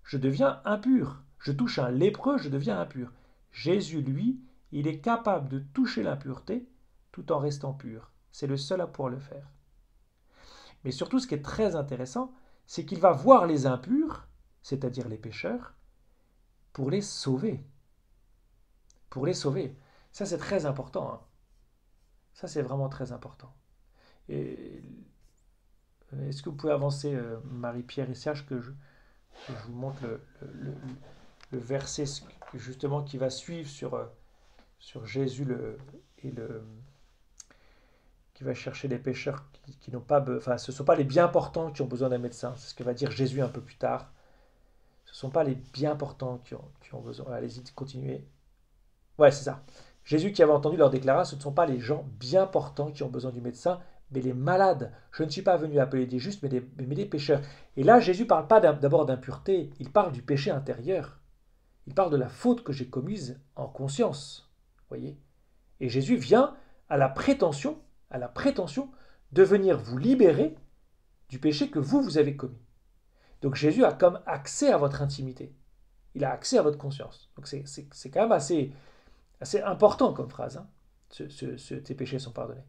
je deviens impur. Je touche un lépreux, je deviens impur. Jésus, lui, il est capable de toucher l'impureté tout en restant pur. C'est le seul à pouvoir le faire. Mais surtout, ce qui est très intéressant, c'est qu'il va voir les impurs, c'est-à-dire les pécheurs, pour les sauver. Pour les sauver. Ça, c'est très important. Hein. Ça, c'est vraiment très important. Et est-ce que vous pouvez avancer, Marie-Pierre et Serge, que je vous montre le verset justement qui va suivre sur Jésus qui va chercher les pécheurs qui n'ont pas... Enfin, ce ne sont pas les bien portants qui ont besoin d'un médecin. C'est ce que va dire Jésus un peu plus tard. Ce ne sont pas les bien portants qui ont besoin... Allez-y, continuez. Ouais, c'est ça. Jésus qui avait entendu leur déclaration, ce ne sont pas les gens bien portants qui ont besoin du médecin, mais les malades. Je ne suis pas venu appeler des justes, mais des pécheurs. Et là, Jésus ne parle pas d'abord d'impureté, il parle du péché intérieur. Il parle de la faute que j'ai commise en conscience. Voyez ? Et Jésus vient à la prétention de venir vous libérer du péché que vous avez commis. Donc Jésus a comme accès à votre intimité. Il a accès à votre conscience. Donc c'est quand même assez important comme phrase. Hein. Tes péchés sont pardonnés.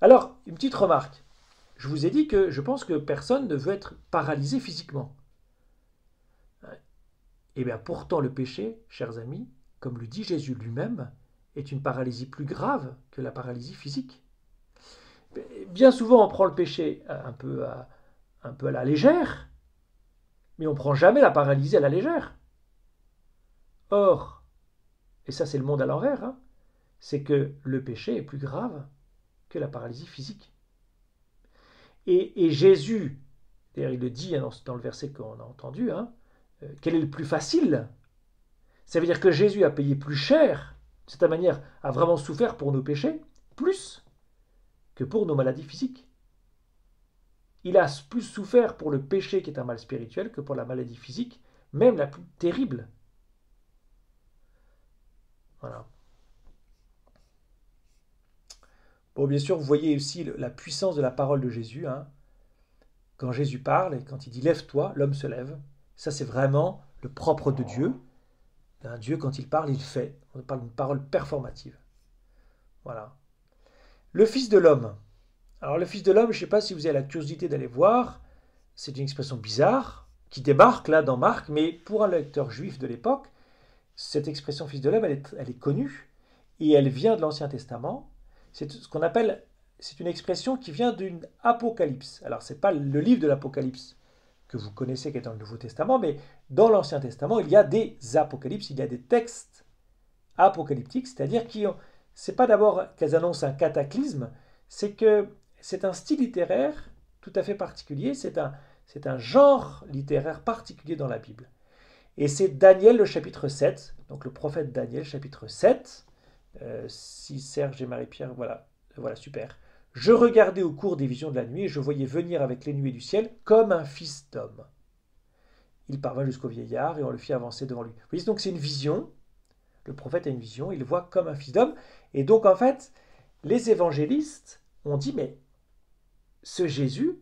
Alors, une petite remarque. Je vous ai dit que je pense que personne ne veut être paralysé physiquement. Eh bien, pourtant, le péché, chers amis, comme le dit Jésus lui-même, est une paralysie plus grave que la paralysie physique. Bien souvent, on prend le péché un peu à la légère, mais on ne prend jamais la paralysie à la légère. Or, et ça c'est le monde à l'envers, hein, c'est que le péché est plus grave que la paralysie physique. Et Jésus, d'ailleurs il le dit dans le verset qu'on a entendu, hein, quel est le plus facile? Ça veut dire que Jésus a payé plus cher, de cette manière a vraiment souffert pour nos péchés, plus que pour nos maladies physiques. Il a plus souffert pour le péché qui est un mal spirituel que pour la maladie physique, même la plus terrible. Voilà. Bon, bien sûr, vous voyez aussi la puissance de la parole de Jésus. Hein. Quand Jésus parle et quand il dit « lève-toi », l'homme se lève. Ça, c'est vraiment le propre de Dieu. Un Dieu, quand il parle, il fait. On parle d'une parole performative. Voilà. Le Fils de l'homme. Alors, le Fils de l'homme, je ne sais pas si vous avez la curiosité d'aller voir. C'est une expression bizarre qui débarque là dans Marc, mais pour un lecteur juif de l'époque, cette expression Fils de l'homme, elle est connue et elle vient de l'Ancien Testament. C'est ce qu'on appelle, c'est une expression qui vient d'une apocalypse. Alors, ce n'est pas le livre de l'Apocalypse que vous connaissez qui est dans le Nouveau Testament, mais dans l'Ancien Testament, il y a des apocalypses, il y a des textes apocalyptiques, c'est-à-dire c'est pas d'abord qu'elles annoncent un cataclysme, c'est que c'est un style littéraire tout à fait particulier, c'est un genre littéraire particulier dans la Bible. Et c'est Daniel, le chapitre 7, donc le prophète Daniel, chapitre 7, si Serge et Marie-Pierre, voilà, super. Je regardais au cours des visions de la nuit et je voyais venir avec les nuées du ciel comme un fils d'homme. Il parvint jusqu'au vieillard et on le fit avancer devant lui. Vous voyez, donc c'est une vision. Le prophète a une vision, il le voit comme un fils d'homme. Et donc en fait, les évangélistes ont dit, mais ce Jésus,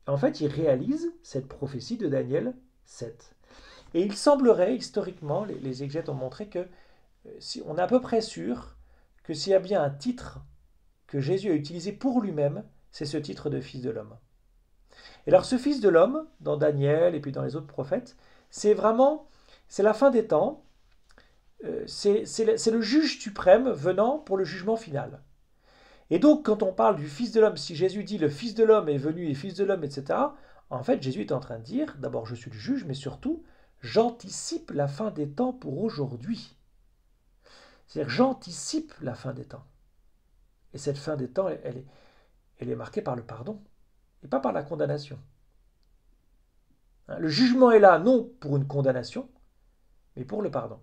en fait, il réalise cette prophétie de Daniel 7. Et il semblerait, historiquement, les exégètes ont montré que si, on est à peu près sûr que s'il y a bien un titre que Jésus a utilisé pour lui-même, c'est ce titre de Fils de l'homme. Et alors ce Fils de l'homme, dans Daniel et puis dans les autres prophètes, c'est vraiment, c'est la fin des temps, c'est le juge suprême venant pour le jugement final. Et donc quand on parle du Fils de l'homme, si Jésus dit le Fils de l'homme est venu et Fils de l'homme, etc., en fait Jésus est en train de dire, d'abord je suis le juge, mais surtout, j'anticipe la fin des temps pour aujourd'hui. C'est-à-dire j'anticipe la fin des temps. Et cette fin des temps, elle est marquée par le pardon et pas par la condamnation. Le jugement est là non pour une condamnation, mais pour le pardon.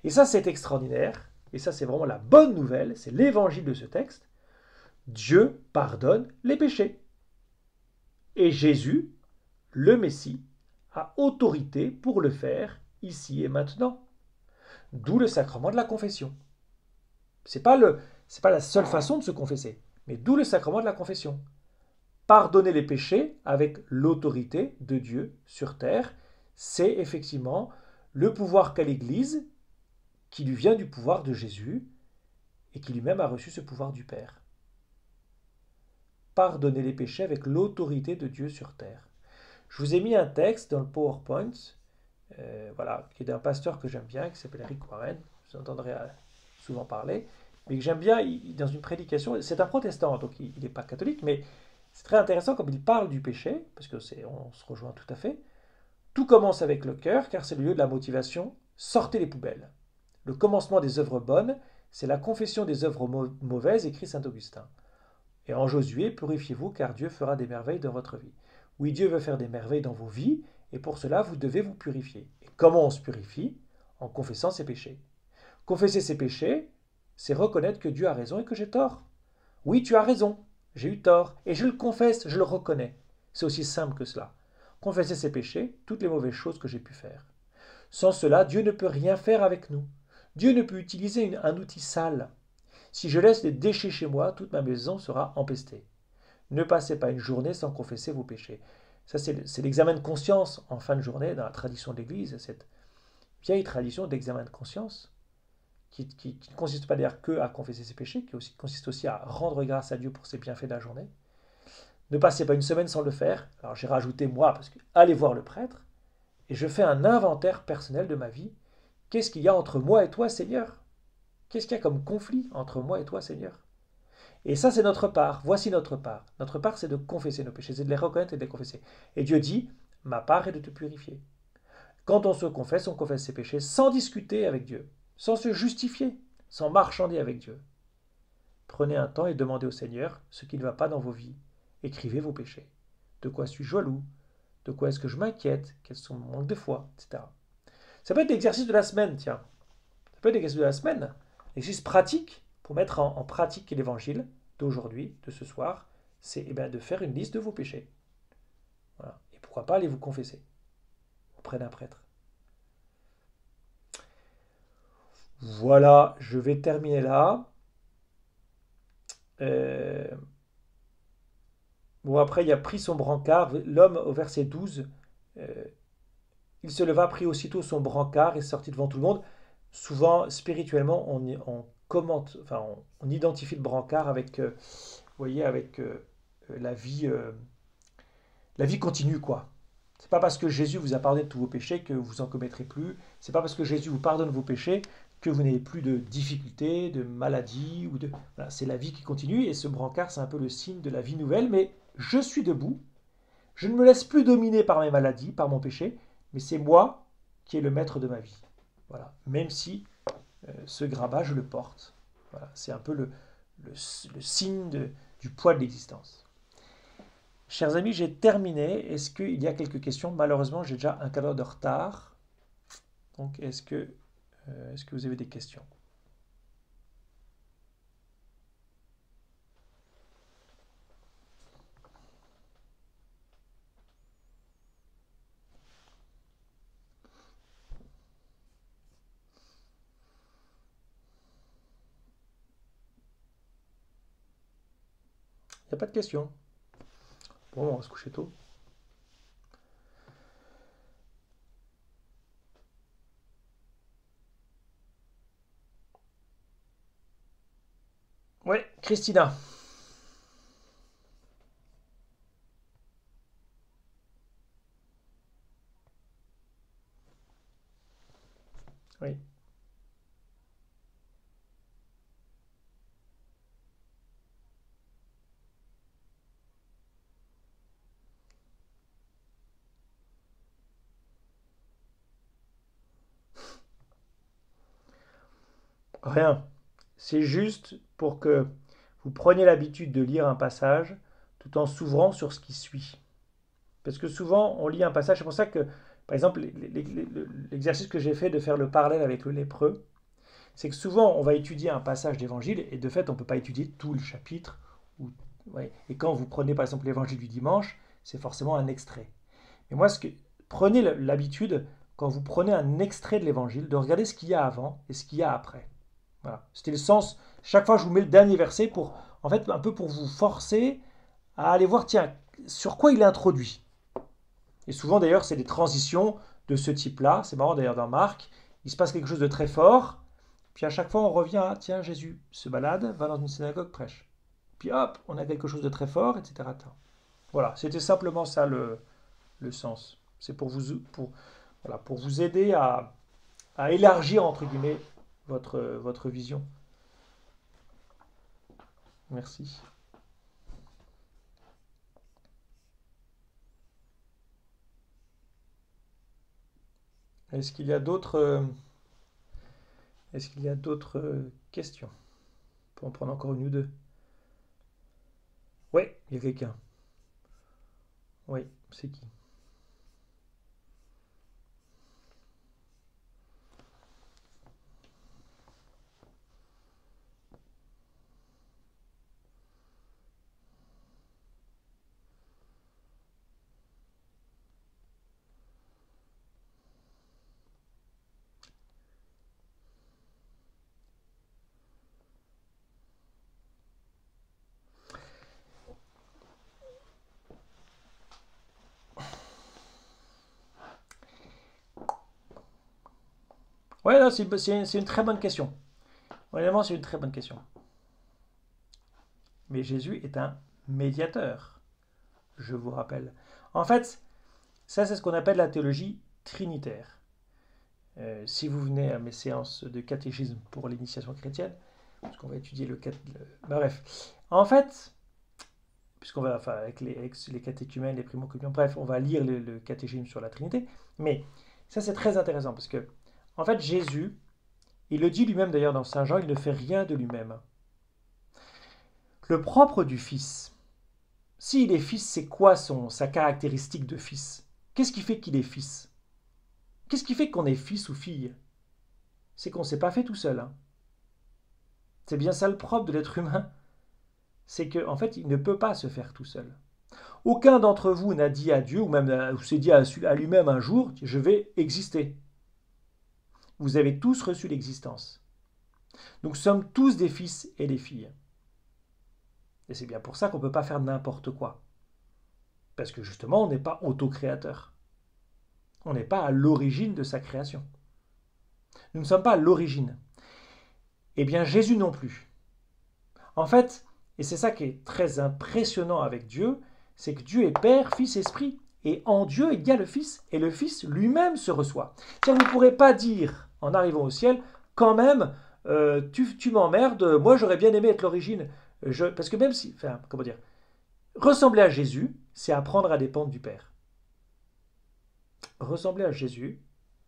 Et ça, c'est extraordinaire. Et ça, c'est vraiment la bonne nouvelle. C'est l'évangile de ce texte. Dieu pardonne les péchés. Et Jésus, le Messie, a autorité pour le faire ici et maintenant. D'où le sacrement de la confession. C'est pas la seule façon de se confesser, mais d'où le sacrement de la confession. Pardonner les péchés avec l'autorité de Dieu sur terre, c'est effectivement le pouvoir qu'a l'Église, qui lui vient du pouvoir de Jésus, et qui lui-même a reçu ce pouvoir du Père. Pardonner les péchés avec l'autorité de Dieu sur terre. Je vous ai mis un texte dans le PowerPoint, voilà, qui est d'un pasteur que j'aime bien, qui s'appelle Rick Warren, vous entendrez souvent parler, mais que j'aime bien dans une prédication. C'est un protestant, donc il n'est pas catholique, mais c'est très intéressant comme il parle du péché, parce que on se rejoint tout à fait. Tout commence avec le cœur, car c'est le lieu de la motivation. Sortez les poubelles. Le commencement des œuvres bonnes, c'est la confession des œuvres mauvaises, écrit saint Augustin. Et en Josué, purifiez-vous, car Dieu fera des merveilles dans votre vie. Oui, Dieu veut faire des merveilles dans vos vies, et pour cela, vous devez vous purifier. Et comment on se purifie? En confessant ses péchés. Confesser ses péchés, c'est reconnaître que Dieu a raison et que j'ai tort. Oui, tu as raison, j'ai eu tort, et je le confesse, je le reconnais. C'est aussi simple que cela. Confesser ses péchés, toutes les mauvaises choses que j'ai pu faire. Sans cela, Dieu ne peut rien faire avec nous. Dieu ne peut utiliser un outil sale. Si je laisse des déchets chez moi, toute ma maison sera empestée. Ne passez pas une journée sans confesser vos péchés. Ça, c'est l'examen de conscience en fin de journée dans la tradition de l'Église, cette vieille tradition d'examen de conscience, qui ne consiste pas d'ailleurs que à confesser ses péchés, qui consiste aussi à rendre grâce à Dieu pour ses bienfaits de la journée. Ne passez pas une semaine sans le faire. Alors j'ai rajouté moi, parce que allez voir le prêtre, et je fais un inventaire personnel de ma vie. Qu'est-ce qu'il y a entre moi et toi, Seigneur? Qu'est-ce qu'il y a comme conflit entre moi et toi, Seigneur? Et ça, c'est notre part. Voici notre part. Notre part, c'est de confesser nos péchés, c'est de les reconnaître et de les confesser. Et Dieu dit, ma part est de te purifier. Quand on confesse ses péchés sans discuter avec Dieu, sans se justifier, sans marchander avec Dieu. Prenez un temps et demandez au Seigneur ce qui ne va pas dans vos vies. Écrivez vos péchés. De quoi suis-je jaloux? De quoi est-ce que je m'inquiète? Quels sont mon manque de foi? Etc. Ça peut être l'exercice de la semaine, tiens. Ça peut être l'exercice de la semaine. L'exercice pratique pour mettre en pratique l'évangile d'aujourd'hui, de ce soir, c'est de faire une liste de vos péchés. Voilà. Et pourquoi pas aller vous confesser auprès d'un prêtre. Voilà, je vais terminer là. Euh, Bon, après, il a pris son brancard. L'homme, au verset 12, euh, il se leva, prit aussitôt son brancard et sortit devant tout le monde. Souvent, spirituellement, on commente, enfin, on identifie le brancard avec, vous voyez, avec la la vie continue, quoi. C'est pas parce que Jésus vous a pardonné de tous vos péchés que vous en commettrez plus. C'est pas parce que Jésus vous pardonne vos péchés que vous n'avez plus de difficultés, de maladies ou de. Voilà, c'est la vie qui continue et ce brancard, c'est un peu le signe de la vie nouvelle. Mais je suis debout. Je ne me laisse plus dominer par mes maladies, par mon péché, mais c'est moi qui est le maître de ma vie. Voilà. Même si ce grabat, je le porte. Voilà. C'est un peu le signe du poids de l'existence. Chers amis, j'ai terminé. Est-ce qu'il y a quelques questions? Malheureusement, j'ai déjà un quart d'heure de retard. Donc, est-ce que vous avez des questions? Il n'y a pas de questions. Bon, on va se coucher tôt. Christina. Oui. Rien. C'est juste pour que vous preniez l'habitude de lire un passage tout en s'ouvrant sur ce qui suit. Parce que souvent, on lit un passage, c'est pour ça que, par exemple, l'exercice que j'ai fait de faire le parallèle avec le lépreux, c'est que souvent, on va étudier un passage d'évangile, et de fait, on ne peut pas étudier tout le chapitre. Ou, ouais. Et quand vous prenez, par exemple, l'évangile du dimanche, c'est forcément un extrait. Mais moi, prenez l'habitude, quand vous prenez un extrait de l'évangile, de regarder ce qu'il y a avant et ce qu'il y a après. Voilà. C'était le sens. Chaque fois, je vous mets le dernier verset pour, en fait, un peu pour vous forcer à aller voir, tiens, sur quoi il est introduit. Et souvent, d'ailleurs, c'est des transitions de ce type-là. C'est marrant, d'ailleurs, dans Marc, il se passe quelque chose de très fort. Puis à chaque fois, on revient à, tiens, Jésus se balade, va dans une synagogue, prêche. Puis hop, on a quelque chose de très fort, etc. Voilà, c'était simplement ça le sens. C'est voilà, pour vous aider à élargir, entre guillemets, votre vision. Merci. Est-ce qu'il y a d'autres questions? Pour en prendre encore une ou deux. Oui, il y a quelqu'un. Oui, c'est qui? Ouais, non, c'est une très bonne question. Honnêtement, c'est une très bonne question. Mais Jésus est un médiateur, je vous rappelle. En fait, ça, c'est ce qu'on appelle la théologie trinitaire. Si vous venez à mes séances de catéchisme pour l'initiation chrétienne, parce qu'on va étudier bref. En fait, puisqu'on va, enfin, avec les catéchumènes, les primo-communions, bref, on va lire le catéchisme sur la Trinité. Mais ça, c'est très intéressant, parce que, en fait, Jésus, il le dit lui-même d'ailleurs dans Saint Jean, il ne fait rien de lui-même. Le propre du Fils, s'il est fils, c'est quoi sa caractéristique de fils? Qu'est-ce qui fait qu'il est fils? Qu'est-ce qui fait qu'on est fils ou fille? C'est qu'on ne s'est pas fait tout seul, hein. C'est bien ça le propre de l'être humain. C'est qu'en fait, il ne peut pas se faire tout seul. Aucun d'entre vous n'a dit à Dieu, ou même s'est dit à lui-même un jour, je vais exister. Vous avez tous reçu l'existence. Donc nous sommes tous des fils et des filles. Et c'est bien pour ça qu'on ne peut pas faire n'importe quoi. Parce que justement, on n'est pas autocréateur. On n'est pas à l'origine de sa création. Nous ne sommes pas à l'origine. Eh bien, Jésus non plus. En fait, et c'est ça qui est très impressionnant avec Dieu, c'est que Dieu est Père, Fils, Esprit. Et en Dieu, il y a le Fils, et le Fils lui-même se reçoit. Tiens, vous ne pourrez pas dire, en arrivant au ciel, quand même, tu m'emmerdes, moi j'aurais bien aimé être l'origine. Parce que même si, enfin, comment dire, ressembler à Jésus, c'est apprendre à dépendre du Père. Ressembler à Jésus,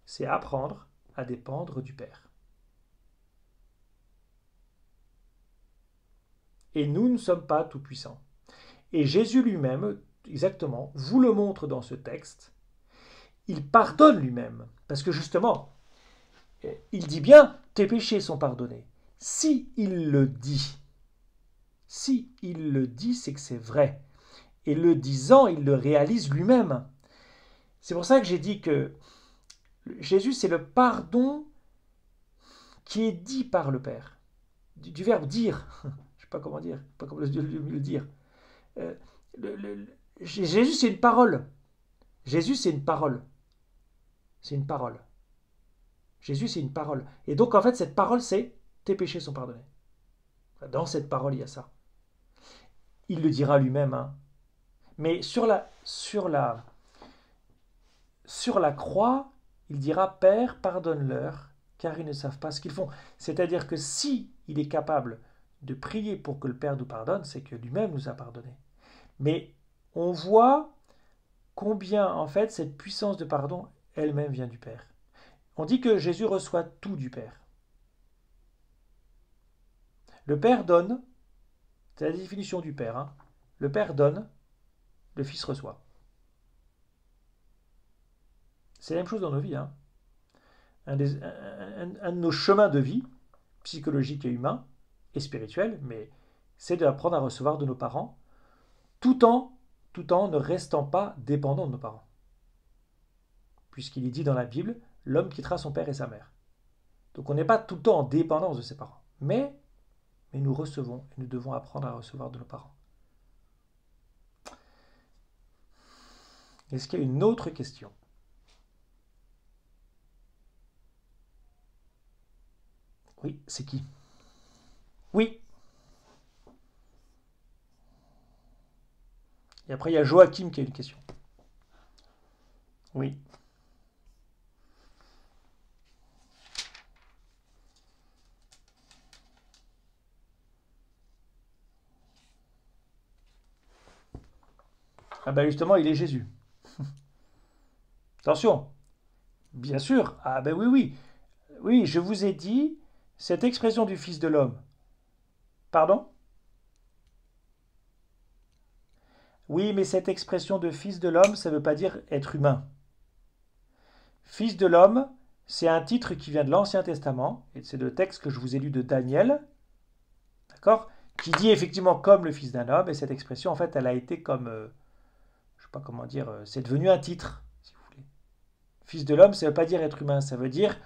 c'est apprendre à dépendre du Père. Et nous ne sommes pas tout-puissants. Et Jésus lui-même, exactement, vous le montre dans ce texte. Il pardonne lui-même. Parce que justement, il dit bien, tes péchés sont pardonnés. Si il le dit, c'est que c'est vrai. Et le disant, il le réalise lui-même. C'est pour ça que j'ai dit que Jésus, c'est le pardon qui est dit par le Père. Du verbe dire. Je ne sais pas comment dire, pas comment le dire. Euh, Jésus, c'est une parole. Jésus, c'est une parole. C'est une parole. Jésus, c'est une parole. Et donc, en fait, cette parole, c'est tes péchés sont pardonnés. Dans cette parole, il y a ça. Il le dira lui-même, hein. Mais sur la croix, il dira, Père, pardonne-leur, car ils ne savent pas ce qu'ils font. C'est-à-dire que si il est capable de prier pour que le Père nous pardonne, c'est que lui-même nous a pardonné. Mais on voit combien, en fait, cette puissance de pardon elle-même vient du Père. On dit que Jésus reçoit tout du Père. Le Père donne, c'est la définition du Père, hein. Le Père donne, le Fils reçoit. C'est la même chose dans nos vies, hein. Un de nos chemins de vie, psychologique et humain, et spirituel, mais c'est d'apprendre à recevoir de nos parents, tout en, tout en ne restant pas dépendant de nos parents. Puisqu'il est dit dans la Bible, l'homme quittera son père et sa mère. Donc on n'est pas tout le temps en dépendance de ses parents. Mais nous recevons et nous devons apprendre à recevoir de nos parents. Est-ce qu'il y a une autre question? Oui, c'est qui? Oui. Et après, il y a Joachim qui a une question. Oui. Ah ben justement, il est Jésus. Attention, bien sûr. Ah ben oui, oui. Oui, je vous ai dit, cette expression du Fils de l'homme. Pardon? Oui, mais cette expression de Fils de l'homme, ça ne veut pas dire être humain. Fils de l'homme, c'est un titre qui vient de l'Ancien Testament, et c'est le texte que je vous ai lu de Daniel, d'accord? Qui dit effectivement comme le Fils d'un homme, et cette expression, en fait, elle a été comme, je ne sais pas comment dire, c'est devenu un titre, si vous voulez. Fils de l'homme, ça ne veut pas dire être humain, ça veut dire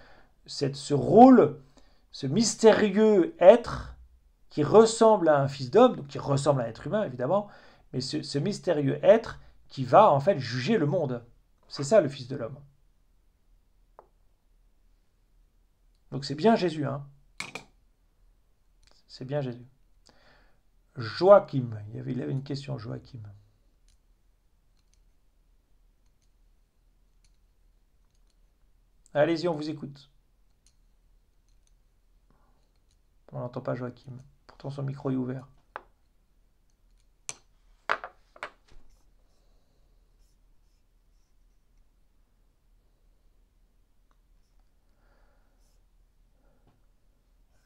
ce rôle, ce mystérieux être qui ressemble à un fils d'homme, donc qui ressemble à un être humain, évidemment, mais ce mystérieux être qui va, en fait, juger le monde. C'est ça, le Fils de l'homme. Donc c'est bien Jésus, hein. C'est bien Jésus. Joachim, il avait une question, Joachim. Allez-y, on vous écoute. On n'entend pas Joachim. Pourtant son micro est ouvert.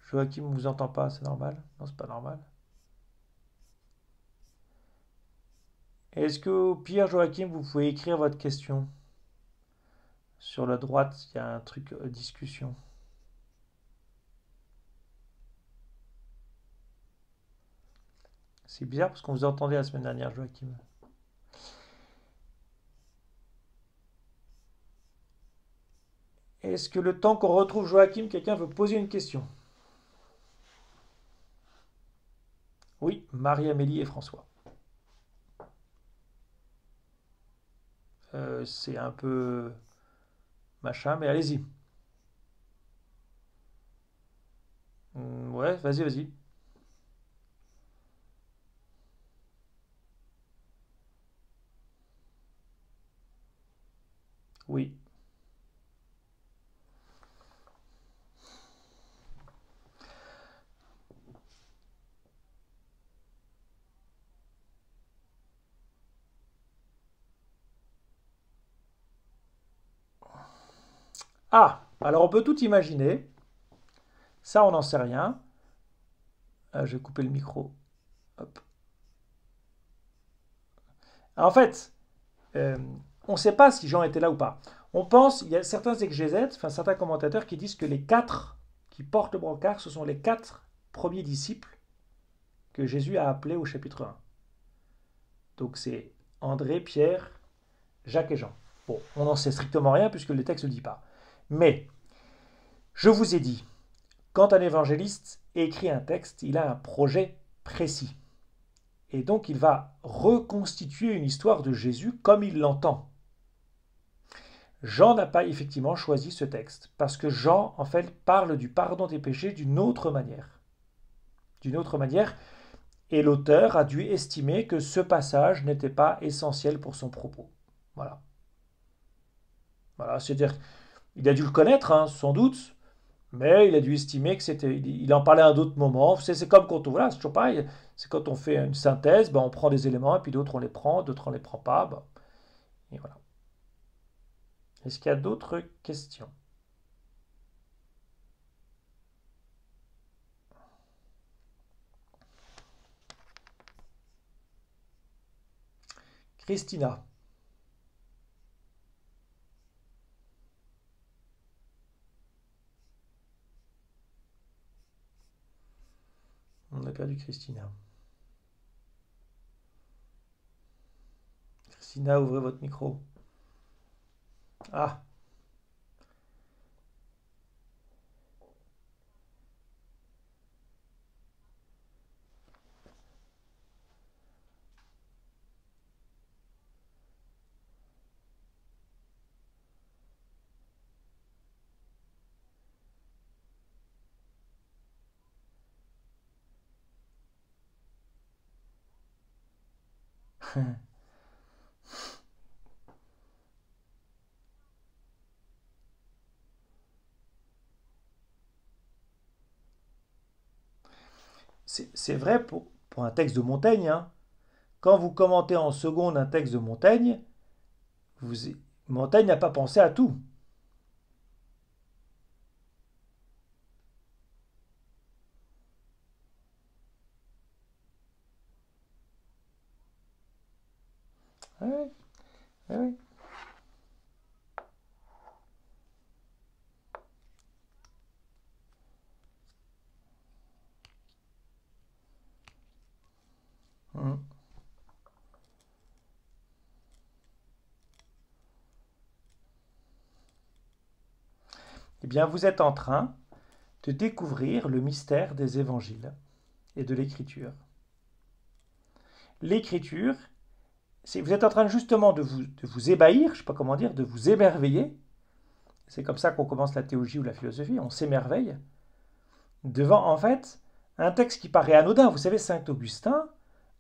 Joachim ne vous entend pas, c'est normal? Non, c'est pas normal. Est-ce que, au pire, Joachim, vous pouvez écrire votre question? Sur la droite, il y a un truc discussion. C'est bizarre parce qu'on vous entendait la semaine dernière, Joachim. Est-ce que le temps qu'on retrouve Joachim, quelqu'un veut poser une question? Oui, Marie-Amélie et François. C'est un peu machin, mais allez-y. Ouais, vas-y, vas-y. Oui. Ah, alors on peut tout imaginer. Ça, on n'en sait rien. Ah, je vais couper le micro. Hop. En fait, euh, on ne sait pas si Jean était là ou pas. On pense, il y a certains exégètes, enfin certains commentateurs qui disent que les quatre qui portent le brancard, ce sont les quatre premiers disciples que Jésus a appelés au chapitre 1. Donc c'est André, Pierre, Jacques et Jean. Bon, on n'en sait strictement rien puisque le texte ne le dit pas. Mais, je vous ai dit, quand un évangéliste écrit un texte, il a un projet précis. Et donc il va reconstituer une histoire de Jésus comme il l'entend. Jean n'a pas effectivement choisi ce texte, parce que Jean, en fait, parle du pardon des péchés d'une autre manière. d'une autre manière, et l'auteur a dû estimer que ce passage n'était pas essentiel pour son propos. Voilà. Voilà, c'est-à-dire, il a dû le connaître, hein, sans doute, mais il a dû estimer que c'était. Il en parlait à d'autres moments. C'est comme quand on. Voilà, c'est toujours pareil. C'est quand on fait une synthèse, ben, on prend des éléments, et puis d'autres on les prend, d'autres on les prend pas. Ben, et voilà. Est-ce qu'il y a d'autres questions? Christina, on a perdu Christina. Christina, ouvrez votre micro. Ah, c'est vrai pour un texte de Montaigne, hein. Quand vous commentez en seconde un texte de Montaigne, vous, Montaigne n'a pas pensé à tout. Ah oui, ah oui. Mhm. Eh bien, vous êtes en train de découvrir le mystère des évangiles et de l'écriture. L'écriture, vous êtes en train justement de vous ébahir, je ne sais pas comment dire, de vous émerveiller. C'est comme ça qu'on commence la théologie ou la philosophie, on s'émerveille devant en fait un texte qui paraît anodin. Vous savez, Saint Augustin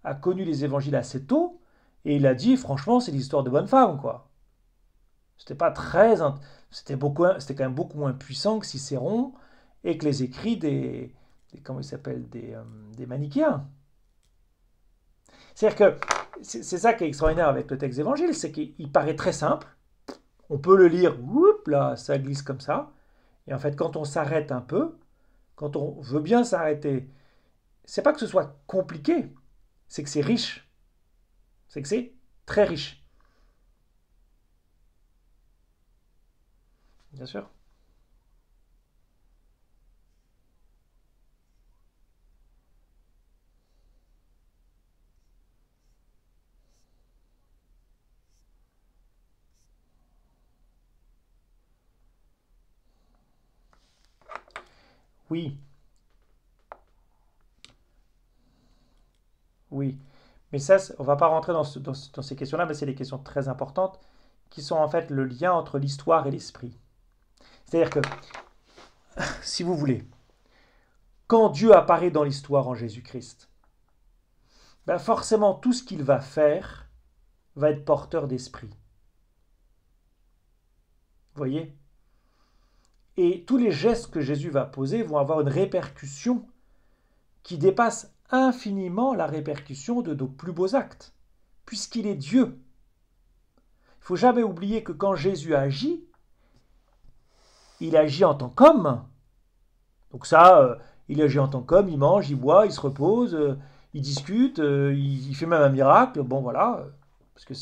a connu les évangiles assez tôt et il a dit franchement c'est l'histoire de bonne femme quoi. C'était pas très, c'était quand même beaucoup moins puissant que Cicéron et que les écrits comment ils s'appellent des manichéens. C'est-à-dire que c'est ça qui est extraordinaire avec le texte d'évangile, c'est qu'il paraît très simple. On peut le lire, whoop, là, ça glisse comme ça. Et en fait, quand on s'arrête un peu, quand on veut bien s'arrêter, c'est pas que ce soit compliqué, c'est que c'est riche. C'est que c'est très riche. Bien sûr. Oui, oui. Mais ça, on va pas rentrer dans ces questions-là, mais c'est des questions très importantes qui sont en fait le lien entre l'histoire et l'esprit. C'est-à-dire que, si vous voulez, quand Dieu apparaît dans l'histoire en Jésus-Christ, ben forcément tout ce qu'il va faire va être porteur d'esprit. Vous voyez? Et tous les gestes que Jésus va poser vont avoir une répercussion qui dépasse infiniment la répercussion de nos plus beaux actes, puisqu'il est Dieu. Il ne faut jamais oublier que quand Jésus agit, il agit en tant qu'homme. Donc ça, il agit en tant qu'homme, il mange, il boit, il se repose, il discute, il fait même un miracle. Bon voilà, parce que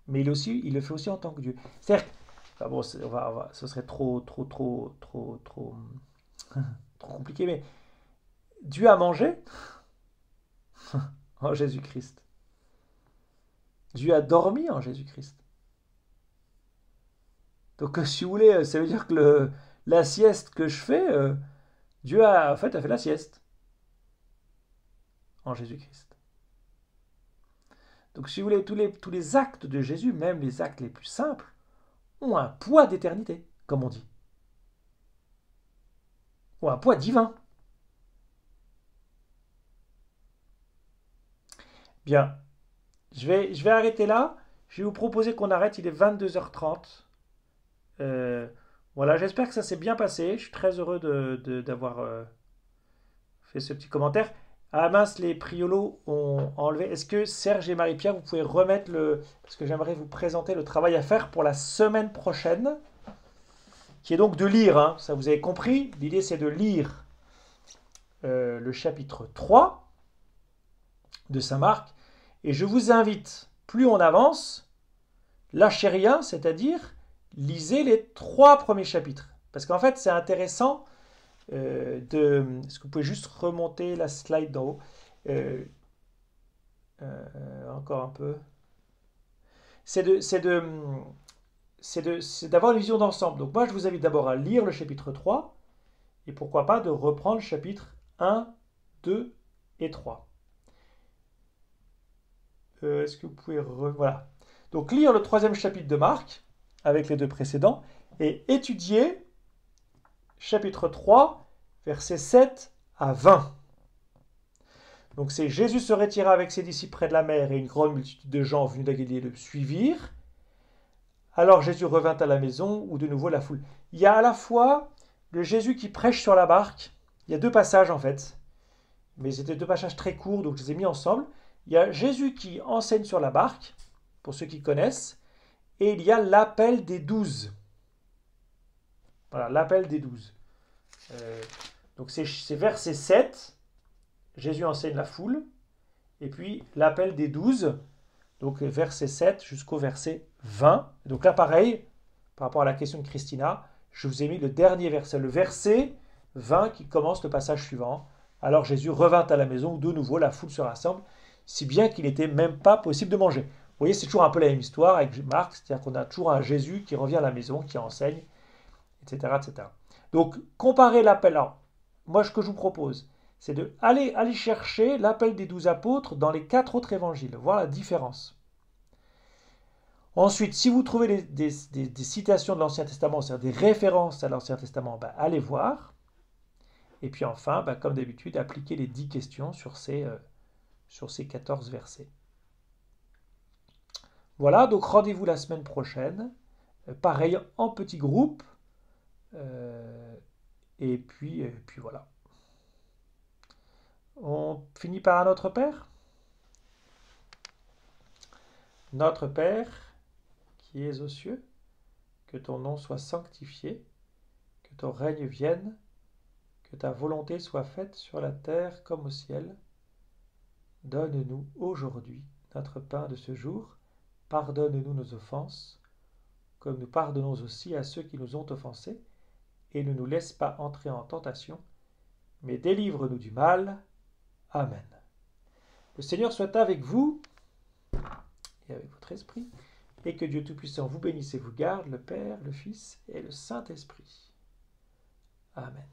mais il le fait aussi en tant que Dieu. C'est-à-dire, enfin bon, ce serait trop compliqué, mais Dieu a mangé en Jésus-Christ. Dieu a dormi en Jésus-Christ. Donc, si vous voulez, ça veut dire que la sieste que je fais, Dieu en fait, a fait la sieste en Jésus-Christ. Donc, si vous voulez, tous les actes de Jésus, même les actes les plus simples, ont un poids d'éternité, comme on dit, ou un poids divin. Bien, je vais arrêter là. Je vais vous proposer qu'on arrête, il est 22h30. Euh, voilà, j'espère que ça s'est bien passé. Je suis très heureux d'avoir fait ce petit commentaire. Ah mince, les priolos ont enlevé. Est-ce que Serge et Marie-Pierre, vous pouvez remettre le... Parce que j'aimerais vous présenter le travail à faire pour la semaine prochaine, qui est donc de lire, hein. Ça vous avez compris. L'idée c'est de lire le chapitre 3 de Saint Marc. Et je vous invite, plus on avance, lâchez rien, c'est-à-dire lisez les 3 premiers chapitres. Parce qu'en fait c'est intéressant est-ce que vous pouvez juste remonter la slide d'en haut. Euh, Encore un peu. C'est de, c'est de, c'est d'avoir une vision d'ensemble. Donc moi, je vous invite d'abord à lire le chapitre 3 et pourquoi pas de reprendre le chapitre 1, 2 et 3. Est-ce que vous pouvez... Voilà. Donc lire le 3e chapitre de Marc avec les 2 précédents et étudier chapitre 3, versets 7 à 20. Donc c'est Jésus se retira avec ses disciples près de la mer et une grande multitude de gens venus d'Galilée le suivirent. Alors Jésus revint à la maison où de nouveau la foule. Il y a à la fois le Jésus qui prêche sur la barque. Il y a 2 passages en fait, mais c'était 2 passages très courts donc je les ai mis ensemble. Il y a Jésus qui enseigne sur la barque, pour ceux qui connaissent, et il y a l'appel des 12. Voilà, l'appel des 12. Donc c'est verset 7, Jésus enseigne la foule, et puis l'appel des 12, donc verset 7 jusqu'au verset 20. Donc là, pareil, par rapport à la question de Christina, je vous ai mis le dernier verset, le verset 20 qui commence le passage suivant. Alors Jésus revint à la maison où de nouveau la foule se rassemble, si bien qu'il n'était même pas possible de manger. Vous voyez, c'est toujours un peu la même histoire avec Marc, c'est-à-dire qu'on a toujours un Jésus qui revient à la maison, qui enseigne, etc. etc. Donc, comparez l'appel. Alors, moi, ce que je vous propose, c'est d'aller aller chercher l'appel des 12 apôtres dans les 4 autres évangiles, voir la différence. Ensuite, si vous trouvez des citations de l'Ancien Testament, c'est-à-dire des références à l'Ancien Testament, ben, allez voir. Et puis enfin, ben, comme d'habitude, appliquez les 10 questions sur ces 14 versets. Voilà, donc rendez-vous la semaine prochaine. Pareil, en petits groupes. Et puis voilà. On finit par un Notre Père. Notre Père, qui es aux cieux, que ton nom soit sanctifié, que ton règne vienne, que ta volonté soit faite sur la terre comme au ciel. Donne-nous aujourd'hui notre pain de ce jour. Pardonne-nous nos offenses, comme nous pardonnons aussi à ceux qui nous ont offensés. Et ne nous laisse pas entrer en tentation, mais délivre-nous du mal. Amen. Le Seigneur soit avec vous et avec votre esprit, et que Dieu Tout-Puissant vous bénisse et vous garde, le Père, le Fils et le Saint-Esprit. Amen.